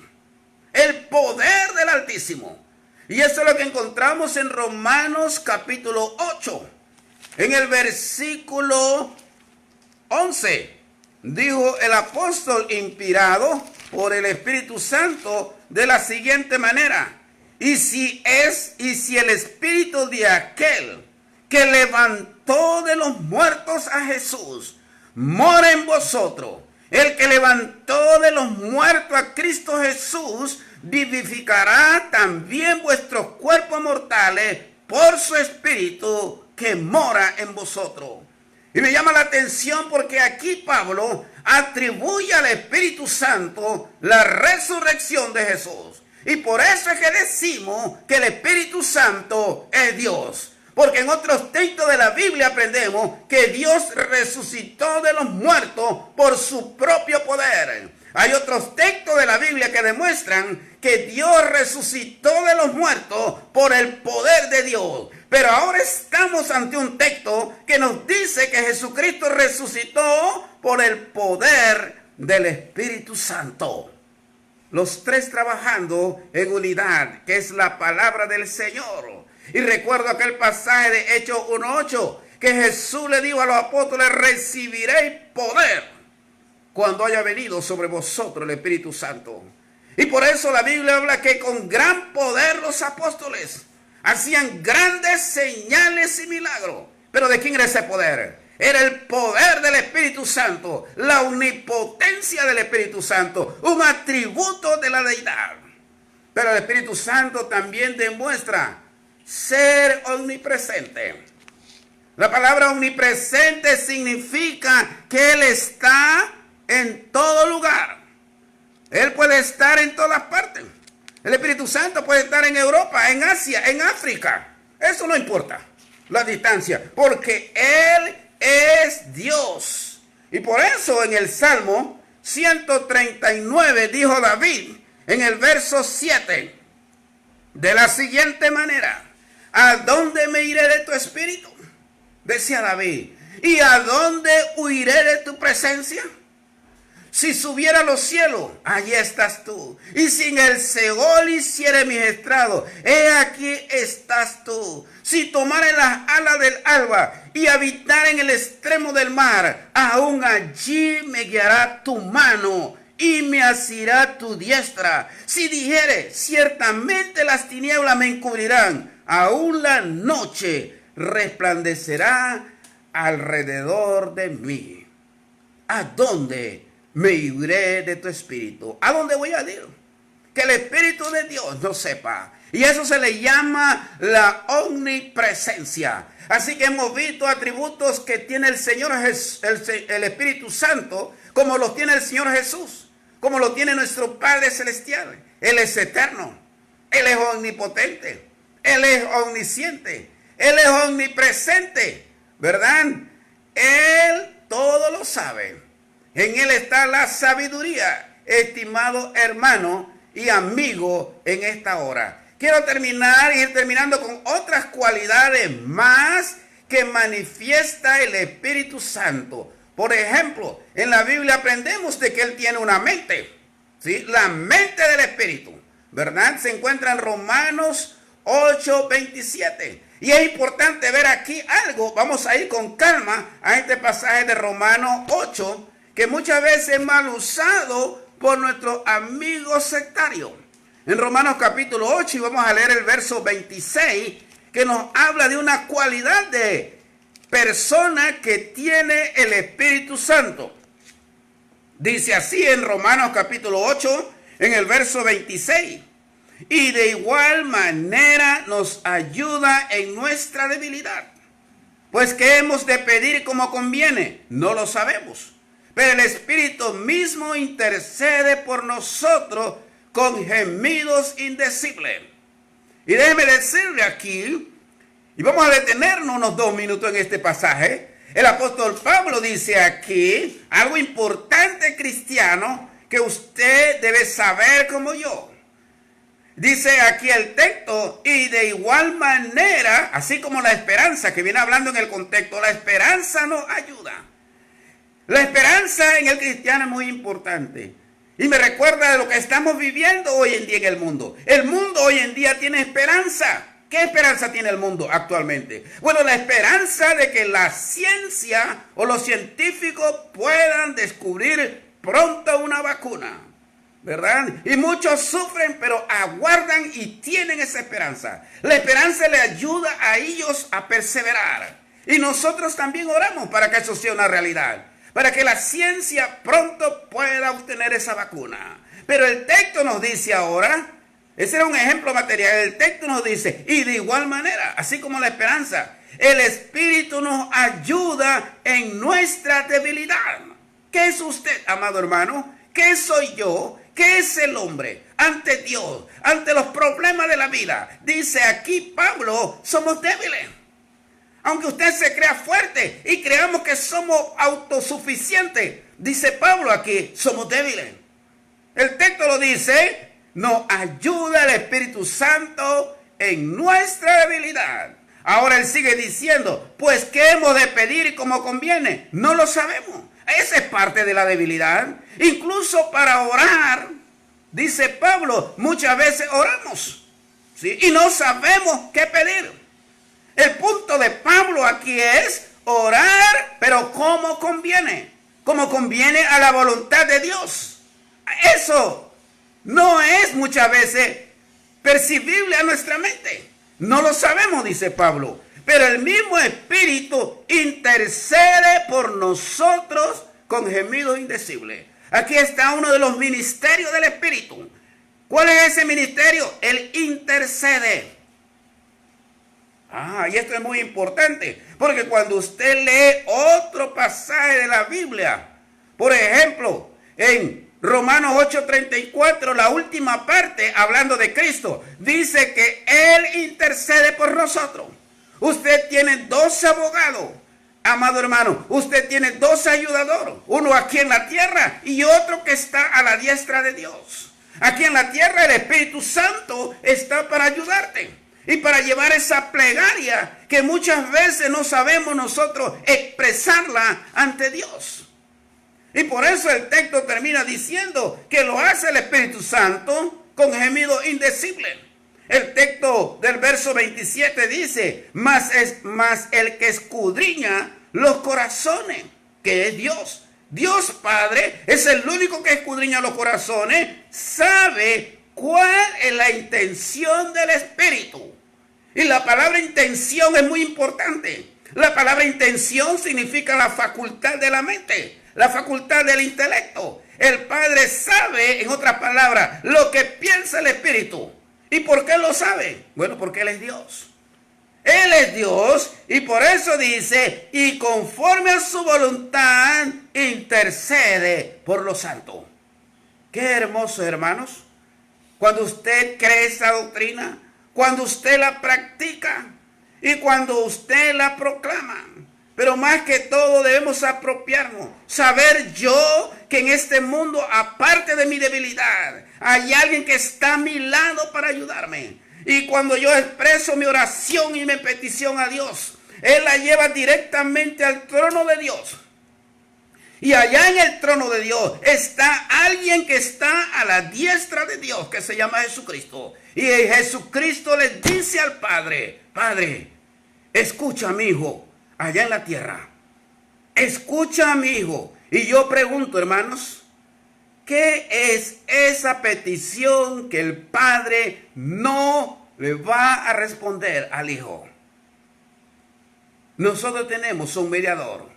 El poder del Altísimo. Y eso es lo que encontramos en Romanos capítulo 8. En el versículo 11. Dijo el apóstol inspirado por el Espíritu Santo de la siguiente manera. Y si el Espíritu de aquel que levantó de los muertos a Jesús mora en vosotros, el que levantó de los muertos a Cristo Jesús vivificará también vuestros cuerpos mortales por su Espíritu que mora en vosotros. Y me llama la atención porque aquí Pablo atribuye al Espíritu Santo la resurrección de Jesús. Y por eso es que decimos que el Espíritu Santo es Dios. Porque en otros textos de la Biblia aprendemos que Dios resucitó de los muertos por su propio poder. Hay otros textos de la Biblia que demuestran que Dios resucitó de los muertos por el poder de Dios. Pero ahora estamos ante un texto que nos dice que Jesucristo resucitó por el poder del Espíritu Santo. Los tres trabajando en unidad, que es la palabra del Señor. Y recuerdo aquel pasaje de Hechos 1:8, que Jesús le dijo a los apóstoles, recibiréis poder cuando haya venido sobre vosotros el Espíritu Santo. Y por eso la Biblia habla que con gran poder los apóstoles hacían grandes señales y milagros. Pero ¿de quién era ese poder? Era el poder del Espíritu Santo, la omnipotencia del Espíritu Santo, un atributo de la deidad. Pero el Espíritu Santo también demuestra ser omnipresente. La palabra omnipresente significa que Él está en todo lugar. Él puede estar en todas partes. El Espíritu Santo puede estar en Europa, en Asia, en África. Eso no importa la distancia, porque Él es Dios. Y por eso en el Salmo 139 dijo David en el verso 7 de la siguiente manera: ¿a dónde me iré de tu espíritu? Decía David. ¿Y a dónde huiré de tu presencia? Si subiera a los cielos, allí estás tú. Y si en el Seol hiciere mis estrados, he aquí estás tú. Si tomare las alas del alba y habitar en el extremo del mar, aún allí me guiará tu mano y me asirá tu diestra. Si dijere, ciertamente las tinieblas me encubrirán, aún la noche resplandecerá alrededor de mí. ¿A dónde me iré de tu espíritu? ¿A dónde voy a ir? Que el Espíritu de Dios no sepa. Y eso se le llama la omnipresencia. Así que hemos visto atributos que tiene el Señor, el Espíritu Santo, como los tiene el Señor Jesús, como lo tiene nuestro Padre Celestial. Él es eterno, Él es omnipotente, Él es omnisciente, Él es omnipresente, ¿verdad? Él todo lo sabe. En Él está la sabiduría, estimado hermano y amigo en esta hora. Quiero ir terminando con otras cualidades más que manifiesta el Espíritu Santo. Por ejemplo, en la Biblia aprendemos de que Él tiene una mente, ¿sí? La mente del Espíritu, ¿verdad? Se encuentra en Romanos 8:27. Y es importante ver aquí algo. Vamos a ir con calma a este pasaje de Romanos 8, que muchas veces es mal usado por nuestros amigos sectarios. En Romanos capítulo 8, y vamos a leer el verso 26, que nos habla de una cualidad de persona que tiene el Espíritu Santo. Dice así en Romanos capítulo 8, en el verso 26. Y de igual manera nos ayuda en nuestra debilidad. Pues ¿qué hemos de pedir como conviene? No lo sabemos. Pero el Espíritu mismo intercede por nosotros con gemidos indecibles. Y déjeme decirle aquí, y vamos a detenernos unos 2 minutos en este pasaje. El apóstol Pablo dice aquí algo importante, cristiano, que usted debe saber como yo. Dice aquí el texto, y de igual manera, así como la esperanza que viene hablando en el contexto, la esperanza nos ayuda. La esperanza en el cristiano es muy importante. Y me recuerda de lo que estamos viviendo hoy en día en el mundo. El mundo hoy en día tiene esperanza. ¿Qué esperanza tiene el mundo actualmente? Bueno, la esperanza de que la ciencia o los científicos puedan descubrir pronto una vacuna, ¿verdad? Y muchos sufren, pero aguardan y tienen esa esperanza. La esperanza le ayuda a ellos a perseverar. Y nosotros también oramos para que eso sea una realidad, para que la ciencia pronto pueda obtener esa vacuna. Pero el texto nos dice ahora, ese era un ejemplo material, el texto nos dice, y de igual manera, así como la esperanza, el Espíritu nos ayuda en nuestra debilidad. ¿Qué es usted, amado hermano? ¿Qué soy yo? ¿Qué es el hombre ante Dios, ante los problemas de la vida? Dice aquí Pablo, somos débiles. Aunque usted se crea fuerte y creamos que somos autosuficientes, dice Pablo aquí, somos débiles. El texto lo dice, nos ayuda el Espíritu Santo en nuestra debilidad. Ahora él sigue diciendo, pues ¿qué hemos de pedir como conviene? No lo sabemos. Esa es parte de la debilidad. Incluso para orar, dice Pablo, muchas veces oramos, ¿sí? Y no sabemos qué pedir. El punto de Pablo aquí es orar, pero como conviene. Como conviene a la voluntad de Dios. Eso no es muchas veces percibible a nuestra mente. No lo sabemos, dice Pablo. Pero el mismo Espíritu intercede por nosotros con gemidos indecibles. Aquí está uno de los ministerios del Espíritu. ¿Cuál es ese ministerio? El intercede. Y esto es muy importante, porque cuando usted lee otro pasaje de la Biblia, por ejemplo, en Romanos 8:34, la última parte, hablando de Cristo, dice que Él intercede por nosotros. Usted tiene 2 abogados, amado hermano. Usted tiene 2 ayudadores. Uno aquí en la tierra y otro que está a la diestra de Dios. Aquí en la tierra el Espíritu Santo está para ayudarte. Y para llevar esa plegaria que muchas veces no sabemos nosotros expresarla ante Dios. Y por eso el texto termina diciendo que lo hace el Espíritu Santo con gemido indecible. El texto del verso 27 dice, mas el que escudriña los corazones, que es Dios. Dios Padre es el único que escudriña los corazones, sabe cuál es la intención del Espíritu. Y la palabra intención es muy importante. La palabra intención significa la facultad de la mente, la facultad del intelecto. El Padre sabe, en otras palabras, lo que piensa el Espíritu. ¿Y por qué lo sabe? Bueno, porque Él es Dios. Él es Dios y por eso dice, y conforme a su voluntad intercede por los santos. Qué hermoso, hermanos. Cuando usted cree esa doctrina, cuando usted la practica y cuando usted la proclama. Pero más que todo debemos apropiarnos, saber yo que en este mundo, aparte de mi debilidad, hay alguien que está a mi lado para ayudarme. Y cuando yo expreso mi oración y mi petición a Dios, Él la lleva directamente al trono de Dios. Y allá en el trono de Dios está alguien que está a la diestra de Dios, que se llama Jesucristo. Y Jesucristo le dice al Padre, Padre, escucha a mi hijo allá en la tierra. Escucha a mi hijo. Y yo pregunto, hermanos, ¿qué es esa petición que el Padre no le va a responder al Hijo? Nosotros tenemos un mediador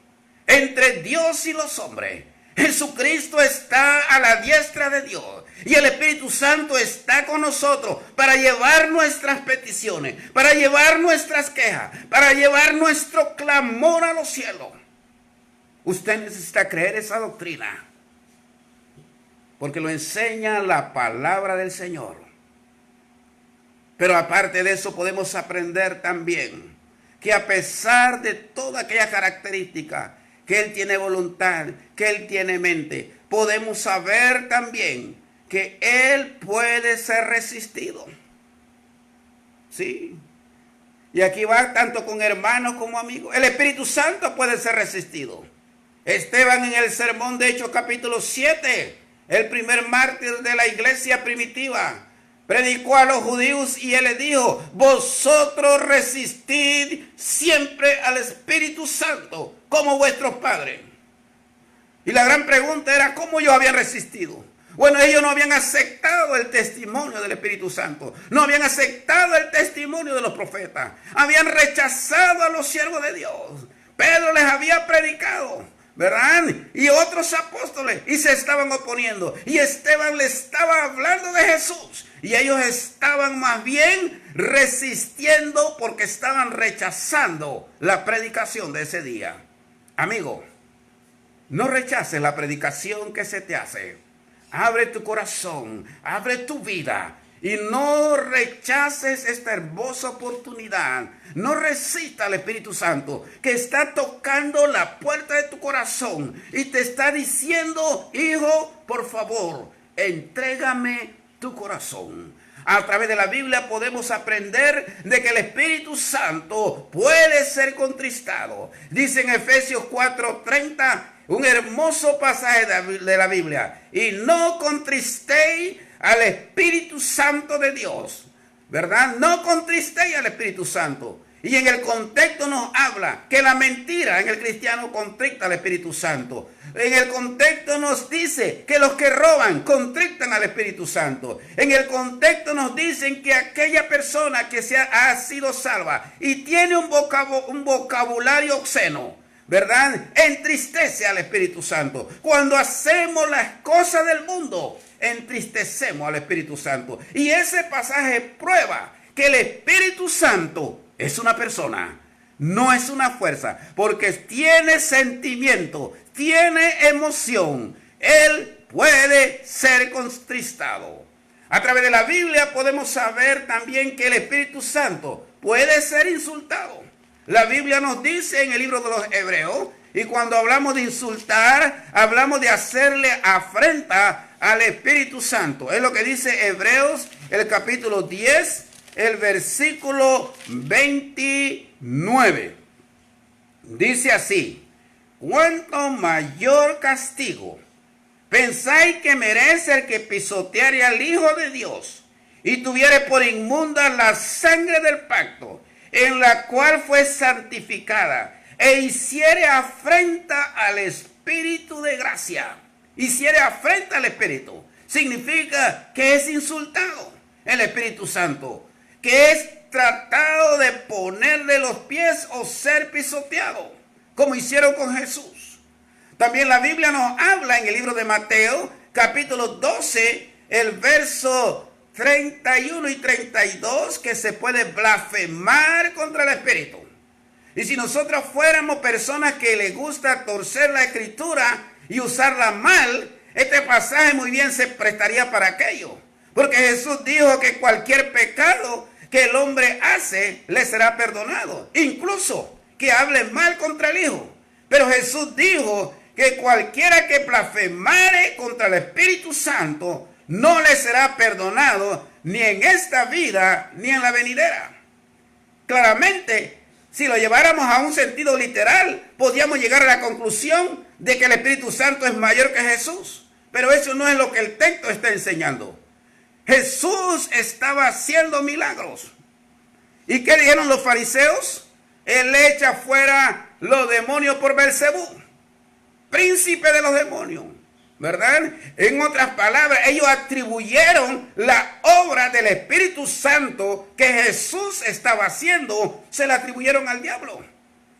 entre Dios y los hombres. Jesucristo está a la diestra de Dios y el Espíritu Santo está con nosotros para llevar nuestras peticiones, para llevar nuestras quejas, para llevar nuestro clamor a los cielos. Usted necesita creer esa doctrina, porque lo enseña la palabra del Señor. Pero aparte de eso podemos aprender también que a pesar de toda aquella característica, que Él tiene voluntad, que Él tiene mente, podemos saber también que Él puede ser resistido. Sí. Y aquí va tanto con hermanos como amigos. El Espíritu Santo puede ser resistido. Esteban en el sermón de Hechos capítulo 7, el primer mártir de la iglesia primitiva, predicó a los judíos y él les dijo, vosotros resistid siempre al Espíritu Santo como vuestros padres. Y la gran pregunta era, ¿cómo ellos habían resistido? Bueno, ellos no habían aceptado el testimonio del Espíritu Santo, no habían aceptado el testimonio de los profetas, habían rechazado a los siervos de Dios. Pedro les había predicado, ¿verdad? Y otros apóstoles, y se estaban oponiendo. Y Esteban le estaba hablando de Jesús. Y ellos estaban más bien resistiendo porque estaban rechazando la predicación de ese día. Amigo, no rechaces la predicación que se te hace. Abre tu corazón, abre tu vida. Y no rechaces esta hermosa oportunidad. No resista al Espíritu Santo que está tocando la puerta de tu corazón y te está diciendo, hijo, por favor, entrégame tu corazón. A través de la Biblia podemos aprender de que el Espíritu Santo puede ser contristado. Dice en Efesios 4:30, un hermoso pasaje de la Biblia. Y no contristéis al Espíritu Santo de Dios, ¿verdad? No contristéis al Espíritu Santo. Y en el contexto nos habla que la mentira en el cristiano contrista al Espíritu Santo. En el contexto nos dice que los que roban contristan al Espíritu Santo. En el contexto nos dicen que aquella persona que ha sido salva y tiene un vocabulario obsceno, ¿verdad? Entristece al Espíritu Santo. Cuando hacemos las cosas del mundo, entristecemos al Espíritu Santo. Y ese pasaje prueba que el Espíritu Santo es una persona, no es una fuerza, porque tiene sentimiento, tiene emoción. Él puede ser contristado. A través de la Biblia podemos saber también que el Espíritu Santo puede ser insultado. La Biblia nos dice en el libro de los Hebreos, y cuando hablamos de insultar, hablamos de hacerle afrenta al Espíritu Santo. Es lo que dice Hebreos, el capítulo 10, el versículo 29. Dice así, cuánto mayor castigo pensáis que merece el que pisoteare al Hijo de Dios y tuviere por inmunda la sangre del pacto, en la cual fue santificada, e hiciere afrenta al Espíritu de gracia. Hiciere afrenta al Espíritu significa que es insultado el Espíritu Santo, que es tratado de ponerle los pies o ser pisoteado, como hicieron con Jesús. También la Biblia nos habla en el libro de Mateo, capítulo 12, el verso 31 y 32 que se puede blasfemar contra el Espíritu. Y si nosotros fuéramos personas que les gusta torcer la Escritura y usarla mal, este pasaje muy bien se prestaría para aquello. Porque Jesús dijo que cualquier pecado que el hombre hace le será perdonado. Incluso que hable mal contra el Hijo. Pero Jesús dijo que cualquiera que blasfemare contra el Espíritu Santo no le será perdonado ni en esta vida ni en la venidera. Claramente, si lo lleváramos a un sentido literal, podríamos llegar a la conclusión de que el Espíritu Santo es mayor que Jesús. Pero eso no es lo que el texto está enseñando. Jesús estaba haciendo milagros. ¿Y qué dijeron los fariseos? Él echa fuera los demonios por Beelzebú, príncipe de los demonios, ¿verdad? En otras palabras, ellos atribuyeron la obra del Espíritu Santo que Jesús estaba haciendo, se la atribuyeron al diablo.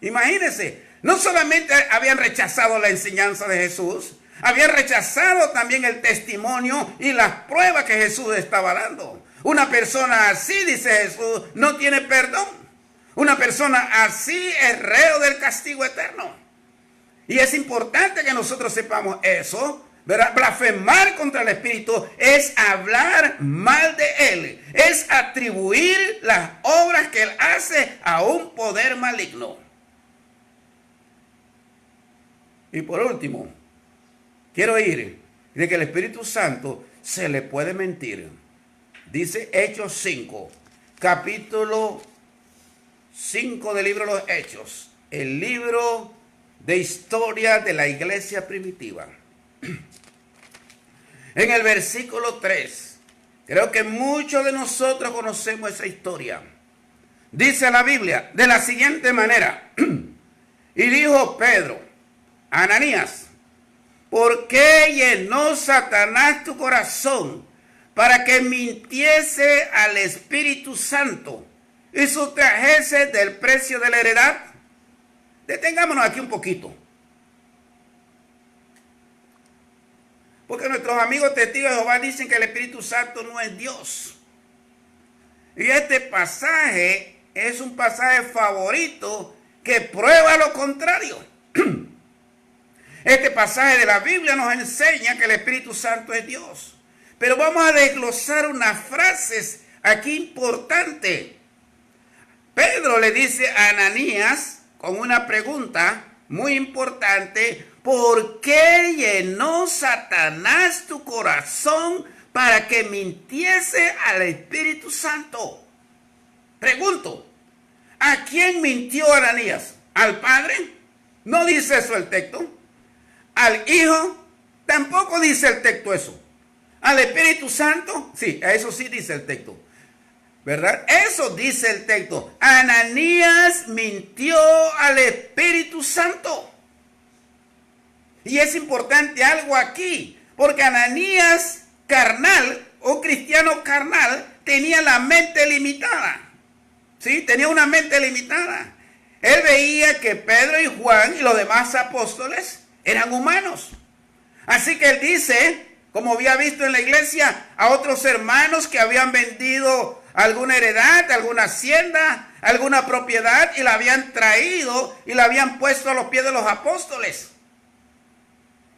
Imagínense, no solamente habían rechazado la enseñanza de Jesús, habían rechazado también el testimonio y las pruebas que Jesús estaba dando. Una persona así, dice Jesús, no tiene perdón. Una persona así es reo del castigo eterno. Y es importante que nosotros sepamos eso, ¿verdad? Blasfemar contra el Espíritu es hablar mal de Él, es atribuir las obras que Él hace a un poder maligno. Y por último, quiero ir de que el Espíritu Santo se le puede mentir. Dice Hechos 5, capítulo 5 del libro de los Hechos, el libro de historia de la iglesia primitiva. En el versículo 3, creo que muchos de nosotros conocemos esa historia. Dice la Biblia de la siguiente manera: y dijo Pedro, Ananías, ¿por qué llenó Satanás tu corazón para que mintiese al Espíritu Santo y sustrajese del precio de la heredad? Detengámonos aquí un poquito. Porque nuestros amigos testigos de Jehová dicen que el Espíritu Santo no es Dios. Y este pasaje es un pasaje favorito que prueba lo contrario. Este pasaje de la Biblia nos enseña que el Espíritu Santo es Dios. Pero vamos a desglosar unas frases aquí importantes. Pedro le dice a Ananías con una pregunta muy importante: ¿por qué llenó Satanás tu corazón para que mintiese al Espíritu Santo? Pregunto, ¿a quién mintió Ananías? ¿Al Padre? No dice eso el texto. ¿Al Hijo? Tampoco dice el texto eso. ¿Al Espíritu Santo? Sí, eso sí dice el texto, ¿verdad? Eso dice el texto. Ananías mintió al Espíritu Santo. Y es importante algo aquí, porque Ananías carnal, o cristiano carnal, tenía la mente limitada. ¿Sí? Tenía una mente limitada. Él veía que Pedro y Juan y los demás apóstoles eran humanos. Así que él dice, como había visto en la iglesia, a otros hermanos que habían vendido alguna heredad, alguna hacienda, alguna propiedad, y la habían traído y la habían puesto a los pies de los apóstoles.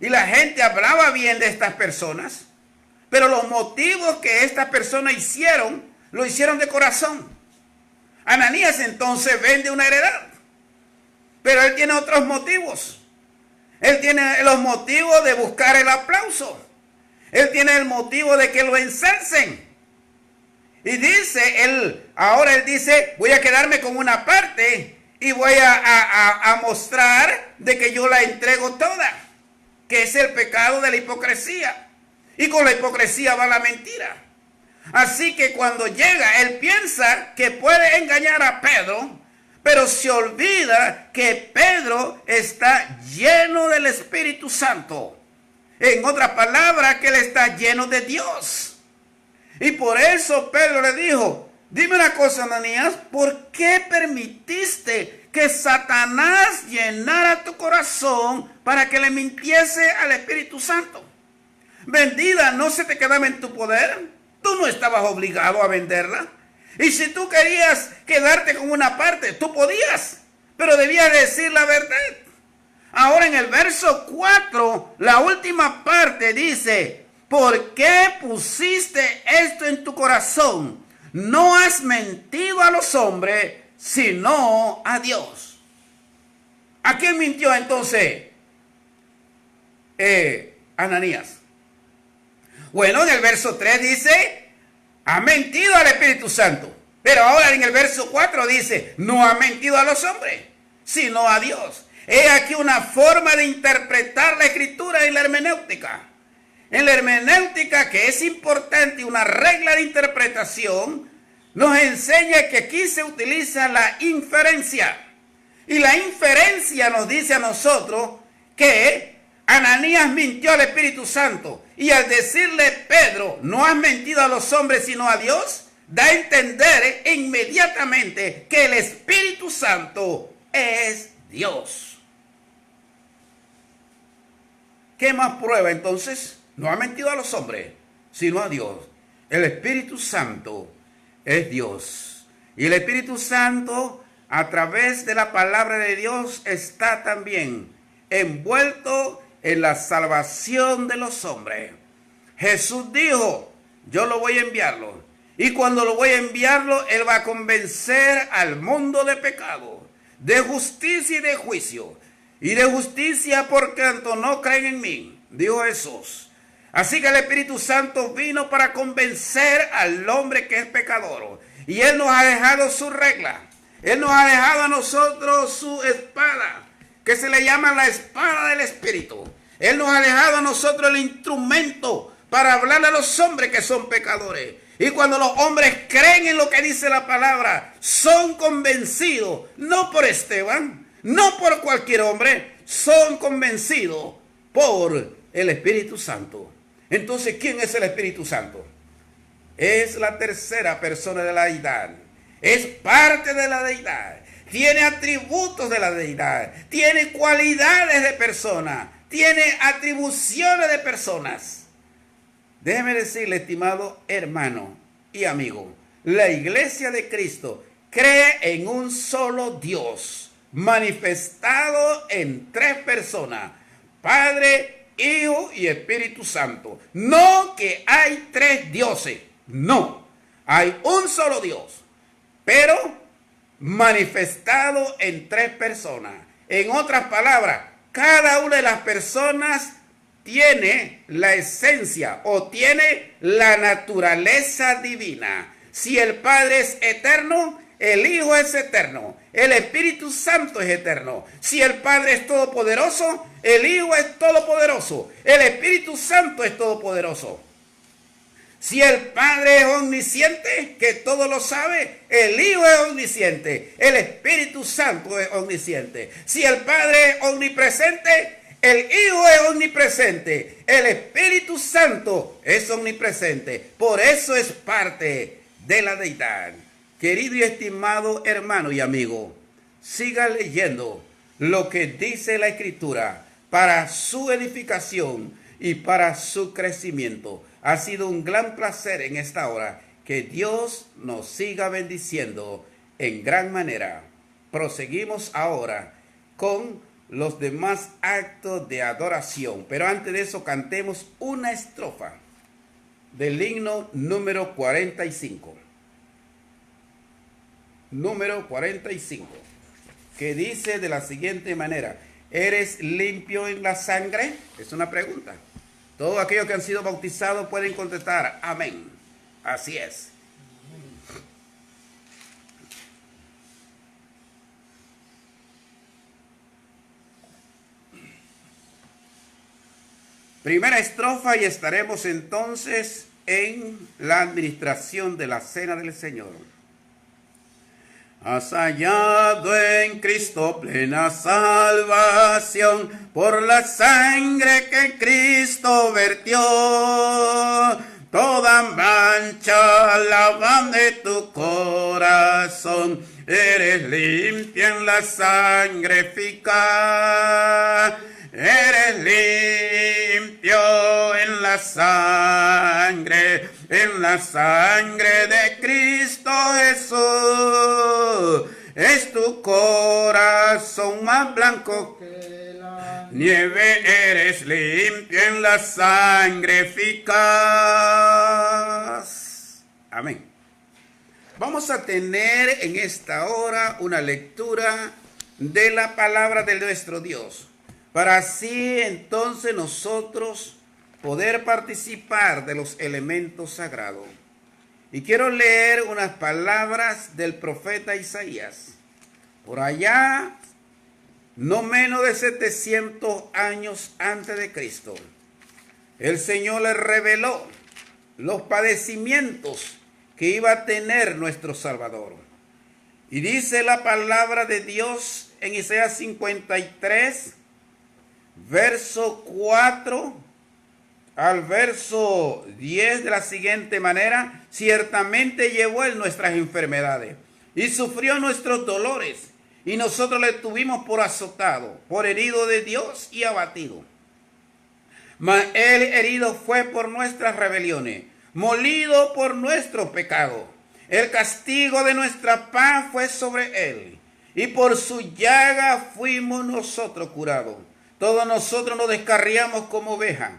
Y la gente hablaba bien de estas personas, pero los motivos que estas personas hicieron, lo hicieron de corazón. Ananías entonces vende una heredad, pero él tiene otros motivos. Él tiene los motivos de buscar el aplauso. Él tiene el motivo de que lo ensalcen. Y dice, ahora él dice, voy a quedarme con una parte y voy a mostrar de que yo la entrego toda, que es el pecado de la hipocresía. Y con la hipocresía va la mentira. Así que cuando llega, él piensa que puede engañar a Pedro, pero se olvida que Pedro está lleno del Espíritu Santo. En otras palabras, que él está lleno de Dios. Y por eso Pedro le dijo, dime una cosa, Ananías, ¿por qué permitiste que Satanás llenara tu corazón para que le mintiese al Espíritu Santo? Vendida, ¿no se te quedaba en tu poder? Tú no estabas obligado a venderla. Y si tú querías quedarte con una parte, tú podías, pero debías decir la verdad. Ahora en el verso 4, la última parte dice, ¿por qué pusiste esto en tu corazón? No has mentido a los hombres, sino a Dios. ¿A quién mintió entonces Ananías? Bueno, en el verso 3 dice, ha mentido al Espíritu Santo. Pero ahora en el verso 4 dice, no ha mentido a los hombres, sino a Dios. He aquí una forma de interpretar la Escritura en la hermenéutica. En la hermenéutica, que es importante, una regla de interpretación, nos enseña que aquí se utiliza la inferencia. Y la inferencia nos dice a nosotros que Ananías mintió al Espíritu Santo. Y al decirle Pedro, no has mentido a los hombres sino a Dios, da a entender inmediatamente que el Espíritu Santo es Dios. ¿Qué más prueba entonces? No ha mentido a los hombres, sino a Dios. El Espíritu Santo es Dios. Y el Espíritu Santo, a través de la palabra de Dios, está también envuelto en la salvación de los hombres. Jesús dijo, yo lo voy a enviarlo. Y cuando lo voy a enviarlo, Él va a convencer al mundo de pecado, de justicia y de juicio. Y de justicia por cuanto no creen en mí, dijo Jesús. Así que el Espíritu Santo vino para convencer al hombre que es pecador. Y Él nos ha dejado su regla. Él nos ha dejado a nosotros su espada, que se le llama la espada del Espíritu. Él nos ha dejado a nosotros el instrumento para hablarle a los hombres que son pecadores. Y cuando los hombres creen en lo que dice la palabra, son convencidos, no por Esteban, no por cualquier hombre, son convencidos por el Espíritu Santo. Entonces, ¿quién es el Espíritu Santo? Es la tercera persona de la deidad. Es parte de la deidad. Tiene atributos de la deidad. Tiene cualidades de persona. Tiene atribuciones de personas. Déjeme decirle, estimado hermano y amigo, la Iglesia de Cristo cree en un solo Dios, manifestado en tres personas: Padre, Hijo y Espíritu Santo. No que hay tres dioses, no. Hay un solo Dios, pero manifestado en tres personas. En otras palabras, cada una de las personas tiene la esencia o tiene la naturaleza divina. Si el Padre es eterno, el Hijo es eterno, el Espíritu Santo es eterno. Si el Padre es todopoderoso, el Hijo es todopoderoso, el Espíritu Santo es todopoderoso. Si el Padre es omnisciente, que todo lo sabe, el Hijo es omnisciente, el Espíritu Santo es omnisciente. Si el Padre es omnipresente, el Hijo es omnipresente, el Espíritu Santo es omnipresente. Por eso es parte de la deidad. Querido y estimado hermano y amigo, siga leyendo lo que dice la Escritura para su edificación y para su crecimiento. Ha sido un gran placer en esta hora. Que Dios nos siga bendiciendo en gran manera. Proseguimos ahora con los demás actos de adoración. Pero antes de eso, cantemos una estrofa del himno número 45. Número 45, que dice de la siguiente manera: ¿eres limpio en la sangre? Es una pregunta. Todos aquellos que han sido bautizados pueden contestar amén. Así es. Primera estrofa y estaremos entonces en la administración de la Cena del Señor. Has hallado en Cristo plena salvación por la sangre que Cristo vertió. Toda mancha lavan de tu corazón. Eres limpia en la sangre eficaz. Eres limpio en la sangre en la sangre de Cristo Jesús. Es tu corazón más blanco que la nieve, eres limpio en la sangre eficaz. Amén. Vamos a tener en esta hora una lectura de la palabra de nuestro Dios, para así entonces nosotros poder participar de los elementos sagrados. Y quiero leer unas palabras del profeta Isaías. Por allá, no menos de 700 años antes de Cristo, el Señor le reveló los padecimientos que iba a tener nuestro Salvador. Y dice la palabra de Dios en Isaías 53, verso 4 al verso 10 de la siguiente manera: ciertamente llevó él nuestras enfermedades y sufrió nuestros dolores, y nosotros le tuvimos por azotado, por herido de Dios y abatido. Mas él herido fue por nuestras rebeliones, molido por nuestro pecado. El castigo de nuestra paz fue sobre él, y por su llaga fuimos nosotros curados. Todos nosotros nos descarriamos como ovejas,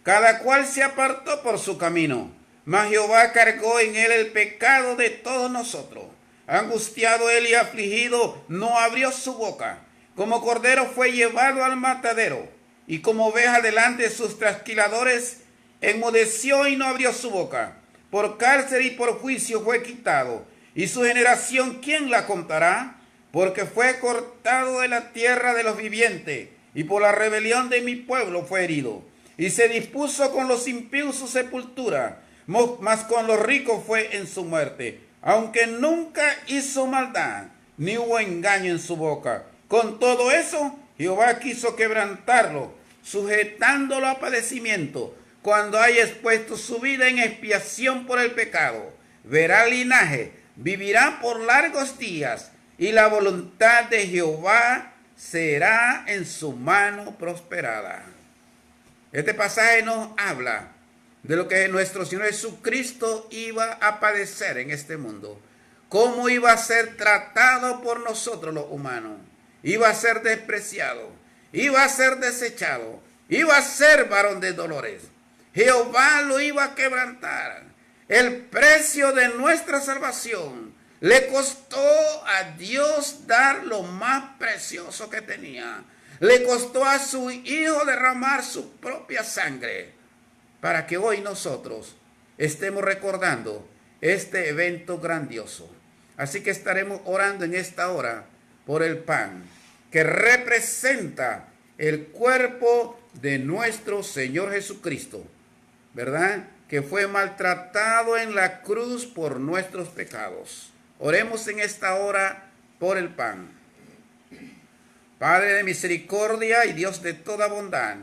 cada cual se apartó por su camino, mas Jehová cargó en él el pecado de todos nosotros. Angustiado él y afligido, no abrió su boca. Como cordero fue llevado al matadero, y como oveja delante de sus trasquiladores, enmudeció y no abrió su boca. Por cárcel y por juicio fue quitado, y su generación, ¿quién la contará? Porque fue cortado de la tierra de los vivientes, y por la rebelión de mi pueblo fue herido. Y se dispuso con los impíos su sepultura, mas con los ricos fue en su muerte. Aunque nunca hizo maldad, ni hubo engaño en su boca. Con todo eso, Jehová quiso quebrantarlo, sujetándolo a padecimiento. Cuando haya expuesto su vida en expiación por el pecado, verá linaje, vivirá por largos días, y la voluntad de Jehová será en su mano prosperada. Este pasaje nos habla de lo que nuestro Señor Jesucristo iba a padecer en este mundo, cómo iba a ser tratado por nosotros los humanos, iba a ser despreciado, iba a ser desechado, iba a ser varón de dolores. Jehová lo iba a quebrantar. El precio de nuestra salvación le costó a Dios dar lo más precioso que tenía. Le costó a su Hijo derramar su propia sangre, para que hoy nosotros estemos recordando este evento grandioso. Así que estaremos orando en esta hora por el pan, que representa el cuerpo de nuestro Señor Jesucristo, ¿verdad? Que fue maltratado en la cruz por nuestros pecados. Oremos en esta hora por el pan. Padre de misericordia y Dios de toda bondad,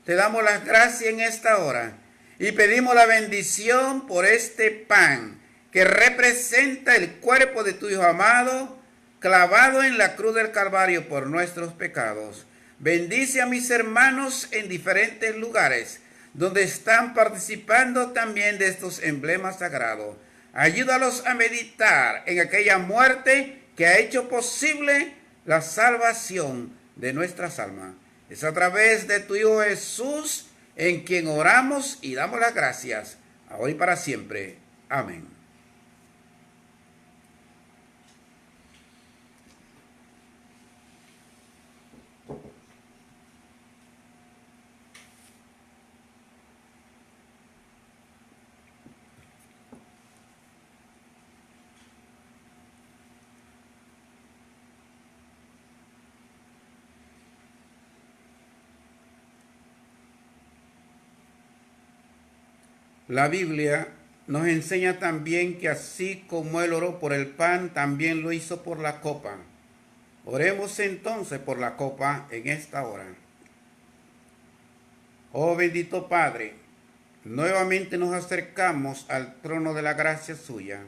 te damos las gracias en esta hora y pedimos la bendición por este pan que representa el cuerpo de tu Hijo amado, clavado en la cruz del Calvario por nuestros pecados. Bendice a mis hermanos en diferentes lugares donde están participando también de estos emblemas sagrados. Ayúdalos a meditar en aquella muerte que ha hecho posible la salvación de nuestras almas. Es a través de tu Hijo Jesús en quien oramos y damos las gracias, ahora y para siempre. Amén. La Biblia nos enseña también que así como Él oró por el pan, también lo hizo por la copa. Oremos entonces por la copa en esta hora. Oh bendito Padre, nuevamente nos acercamos al trono de la gracia suya,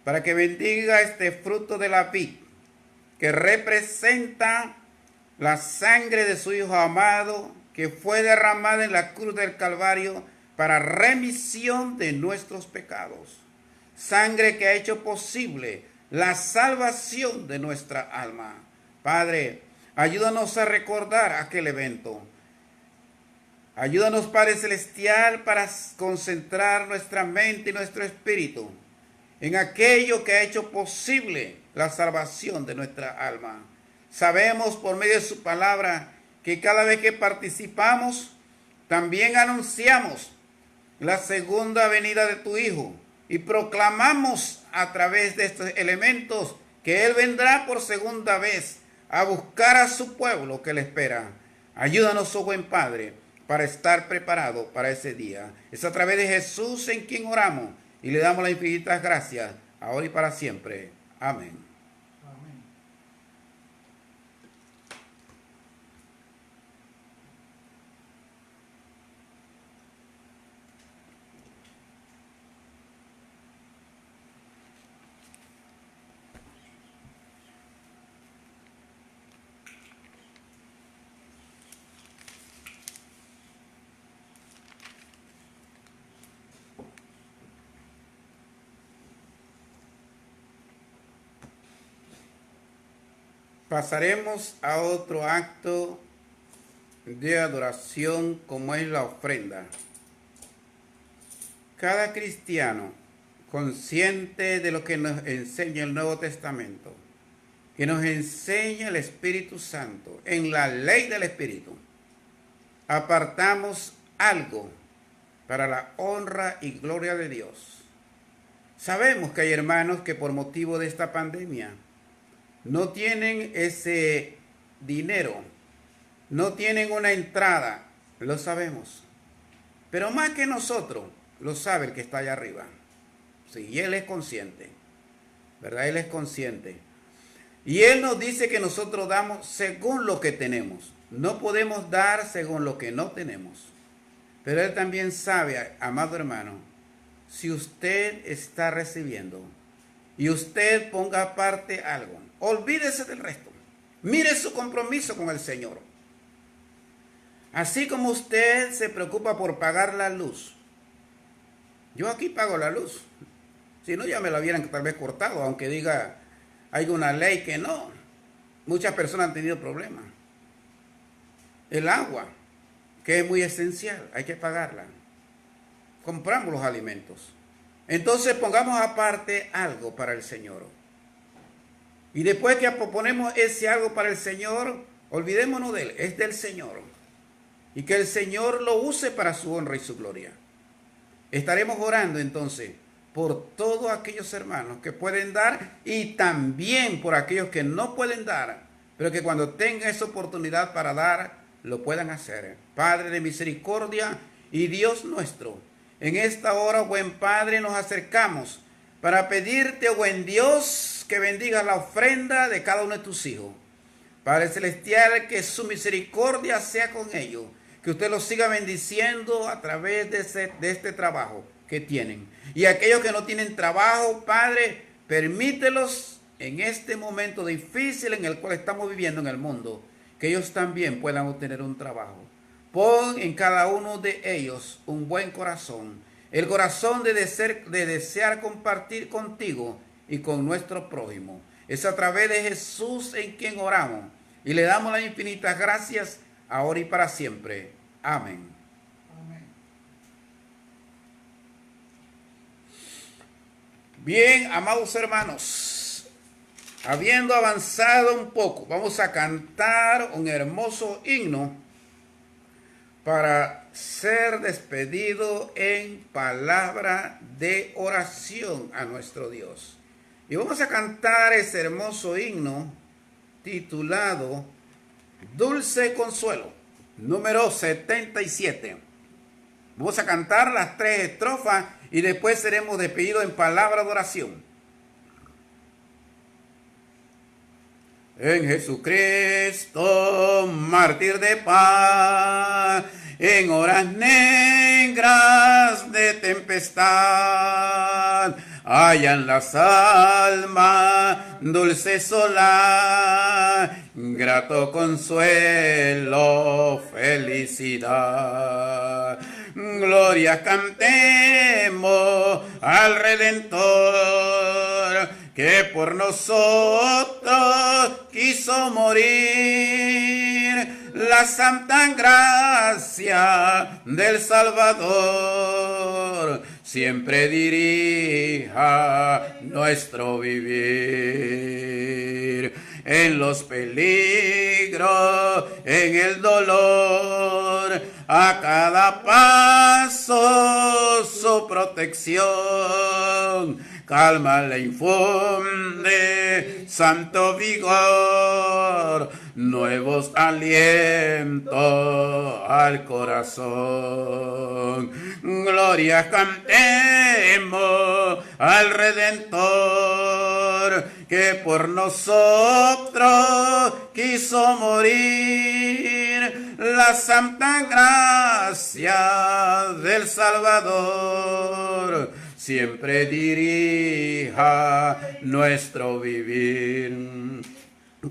para que bendiga este fruto de la vid, que representa la sangre de su Hijo amado, que fue derramada en la cruz del Calvario para remisión de nuestros pecados. Sangre que ha hecho posible la salvación de nuestra alma. Padre, ayúdanos a recordar aquel evento. Ayúdanos, Padre Celestial, para concentrar nuestra mente y nuestro espíritu en aquello que ha hecho posible la salvación de nuestra alma. Sabemos por medio de su palabra que cada vez que participamos, también anunciamos la segunda venida de tu Hijo y proclamamos a través de estos elementos que Él vendrá por segunda vez a buscar a su pueblo que le espera. Ayúdanos, oh buen Padre, para estar preparado para ese día. Es a través de Jesús en quien oramos y le damos las infinitas gracias, ahora y para siempre. Amén. Pasaremos a otro acto de adoración como es la ofrenda. Cada cristiano consciente de lo que nos enseña el Nuevo Testamento, que nos enseña el Espíritu Santo, en la ley del Espíritu, apartamos algo para la honra y gloria de Dios. Sabemos que hay hermanos que por motivo de esta pandemia no tienen ese dinero, no tienen una entrada, lo sabemos. Pero más que nosotros, lo sabe el que está allá arriba. Sí, y Él es consciente, ¿verdad? Él es consciente. Y Él nos dice que nosotros damos según lo que tenemos. No podemos dar según lo que no tenemos. Pero Él también sabe, amado hermano, si usted está recibiendo y usted ponga aparte algo, olvídese del resto. Mire su compromiso con el Señor. Así como usted se preocupa por pagar la luz. Yo aquí pago la luz. Si no, ya me la hubieran tal vez cortado, aunque diga, hay una ley que no. Muchas personas han tenido problemas. El agua, que es muy esencial, hay que pagarla. Compramos los alimentos. Entonces pongamos aparte algo para el Señor. Y después que ponemos ese algo para el Señor, olvidémonos de Él, es del Señor. Y que el Señor lo use para su honra y su gloria. Estaremos orando entonces por todos aquellos hermanos que pueden dar y también por aquellos que no pueden dar, pero que cuando tengan esa oportunidad para dar, lo puedan hacer. Padre de misericordia y Dios nuestro, en esta hora, buen Padre, nos acercamos para pedirte, buen Dios, que bendiga la ofrenda de cada uno de tus hijos. Padre Celestial, que su misericordia sea con ellos, que usted los siga bendiciendo a través de este trabajo que tienen. Y aquellos que no tienen trabajo, Padre, permítelos en este momento difícil en el cual estamos viviendo en el mundo, que ellos también puedan obtener un trabajo. Pon en cada uno de ellos un buen corazón, el corazón de desear compartir contigo y con nuestro prójimo. Es a través de Jesús en quien oramos y le damos las infinitas gracias ahora y para siempre. Amén. Amén. Bien, amados hermanos, habiendo avanzado un poco, vamos a cantar un hermoso himno para ser despedido en palabra de oración a nuestro Dios. Y vamos a cantar ese hermoso himno titulado Dulce Consuelo, número 77. Vamos a cantar las 3 estrofas y después seremos despedidos en palabra de oración. En Jesucristo, mártir de paz, en horas negras de tempestad, hallan las almas dulce solar, grato consuelo, felicidad. Gloria cantemos al Redentor, que por nosotros quiso morir. La santa gracia del Salvador siempre dirija nuestro vivir. En los peligros, en el dolor, a cada paso su protección. Calma le infunde santo vigor, nuevos alientos al corazón. Gloria cantemos al Redentor, que por nosotros quiso morir. La santa gracia del Salvador siempre dirija nuestro vivir.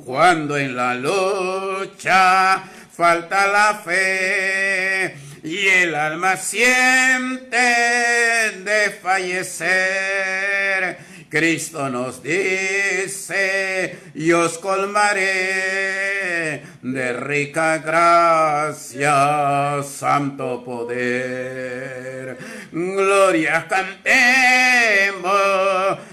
Cuando en la lucha falta la fe y el alma siente de fallecer, Cristo nos dice: yo os colmaré de rica gracia, santo poder. Gloria cantemos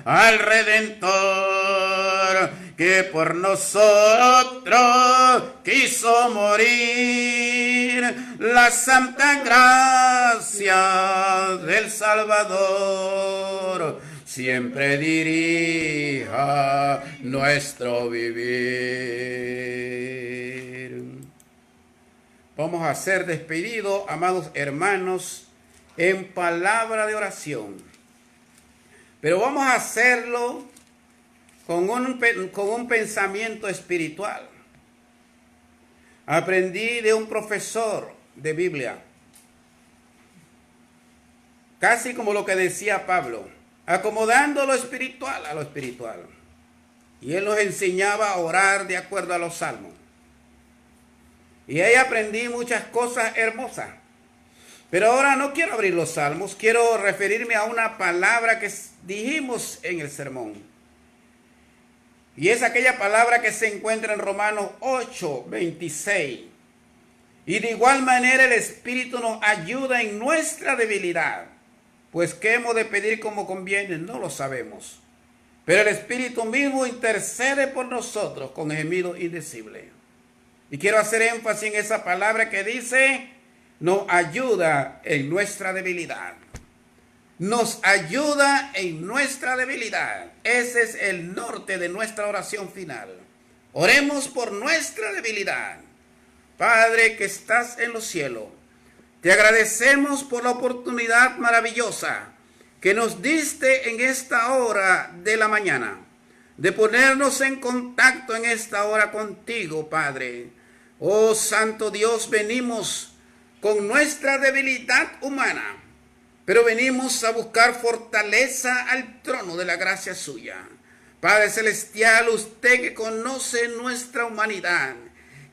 al Redentor, que por nosotros quiso morir. La santa gracia del Salvador siempre dirija nuestro vivir. Vamos a ser despedidos, amados hermanos, en palabra de oración. Pero vamos a hacerlo con un pensamiento espiritual. Aprendí de un profesor de Biblia, casi como lo que decía Pablo, acomodando lo espiritual a lo espiritual. Y él nos enseñaba a orar de acuerdo a los salmos. Y ahí aprendí muchas cosas hermosas. Pero ahora no quiero abrir los salmos, quiero referirme a una palabra que dijimos en el sermón. Y es aquella palabra que se encuentra en Romanos 8:26. Y de igual manera el Espíritu nos ayuda en nuestra debilidad. Pues qué hemos de pedir como conviene, no lo sabemos. Pero el Espíritu mismo intercede por nosotros con gemidos indecibles. Y quiero hacer énfasis en esa palabra que dice: nos ayuda en nuestra debilidad. Nos ayuda en nuestra debilidad. Ese es el norte de nuestra oración final. Oremos por nuestra debilidad. Padre que estás en los cielos, te agradecemos por la oportunidad maravillosa que nos diste en esta hora de la mañana, de ponernos en contacto en esta hora contigo, Padre. Oh Santo Dios, venimos con nuestra debilidad humana, pero venimos a buscar fortaleza al trono de la gracia suya. Padre Celestial, usted que conoce nuestra humanidad,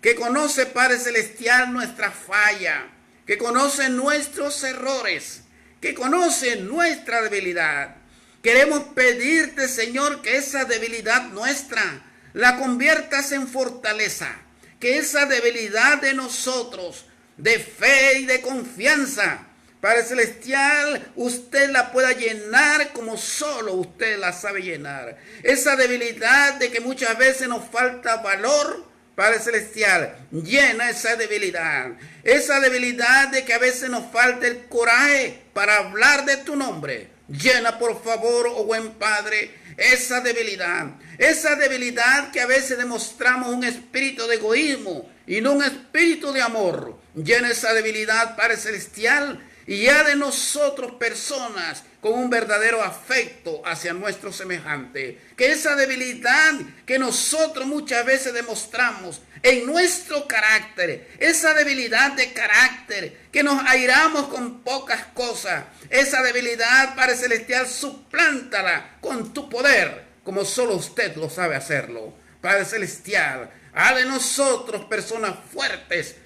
que conoce, Padre Celestial, nuestra falla, que conoce nuestros errores, que conoce nuestra debilidad. Queremos pedirte, Señor, que esa debilidad nuestra la conviertas en fortaleza, que esa debilidad de nosotros, de fe y de confianza, Padre Celestial, usted la pueda llenar como solo usted la sabe llenar. Esa debilidad de que muchas veces nos falta valor, Padre Celestial, llena esa debilidad. Esa debilidad de que a veces nos falta el coraje para hablar de tu nombre. Llena, por favor, oh buen Padre, esa debilidad. Esa debilidad que a veces demostramos un espíritu de egoísmo y no un espíritu de amor. Llena esa debilidad, Padre Celestial, y ya de nosotros personas con un verdadero afecto hacia nuestro semejante. Que esa debilidad que nosotros muchas veces demostramos en nuestro carácter, esa debilidad de carácter, que nos airamos con pocas cosas, esa debilidad, Padre Celestial, suplántala con tu poder, como solo usted lo sabe hacerlo. Padre Celestial, haz de nosotros personas fuertes,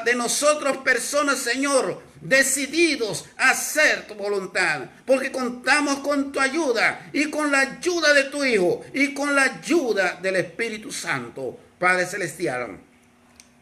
de nosotros personas, Señor, decididos a hacer tu voluntad, porque contamos con tu ayuda y con la ayuda de tu Hijo y con la ayuda del Espíritu Santo. Padre Celestial,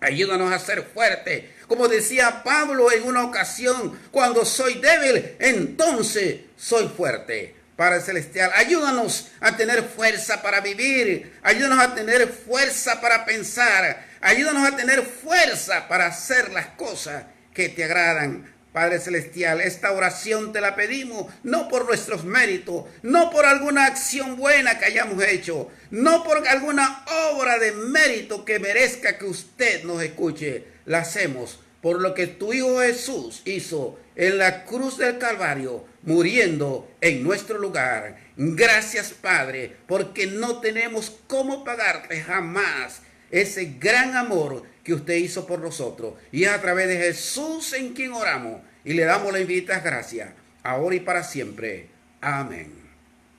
ayúdanos a ser fuertes. Como decía Pablo en una ocasión, cuando soy débil, entonces soy fuerte. Padre Celestial, ayúdanos a tener fuerza para vivir. Ayúdanos a tener fuerza para pensar. Ayúdanos a tener fuerza para hacer las cosas que te agradan. Padre Celestial, esta oración te la pedimos no por nuestros méritos, no por alguna acción buena que hayamos hecho, no por alguna obra de mérito que merezca que usted nos escuche. La hacemos por lo que tu Hijo Jesús hizo en la cruz del Calvario, muriendo en nuestro lugar. Gracias, Padre, porque no tenemos cómo pagarte jamás ese gran amor que usted hizo por nosotros. Y es a través de Jesús en quien oramos y le damos las infinitas gracias, ahora y para siempre. Amén.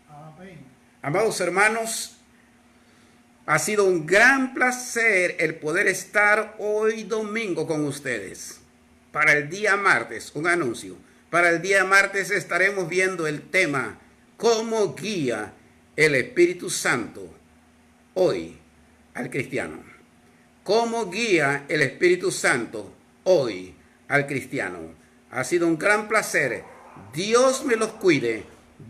Amén. Amados hermanos, ha sido un gran placer el poder estar hoy domingo con ustedes. Para el día martes, un anuncio. Para el día martes estaremos viendo el tema ¿cómo guía el Espíritu Santo hoy al cristiano? ¿Cómo guía el Espíritu Santo hoy al cristiano? Ha sido un gran placer. Dios me los cuide,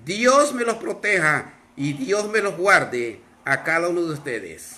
Dios me los proteja y Dios me los guarde a cada uno de ustedes.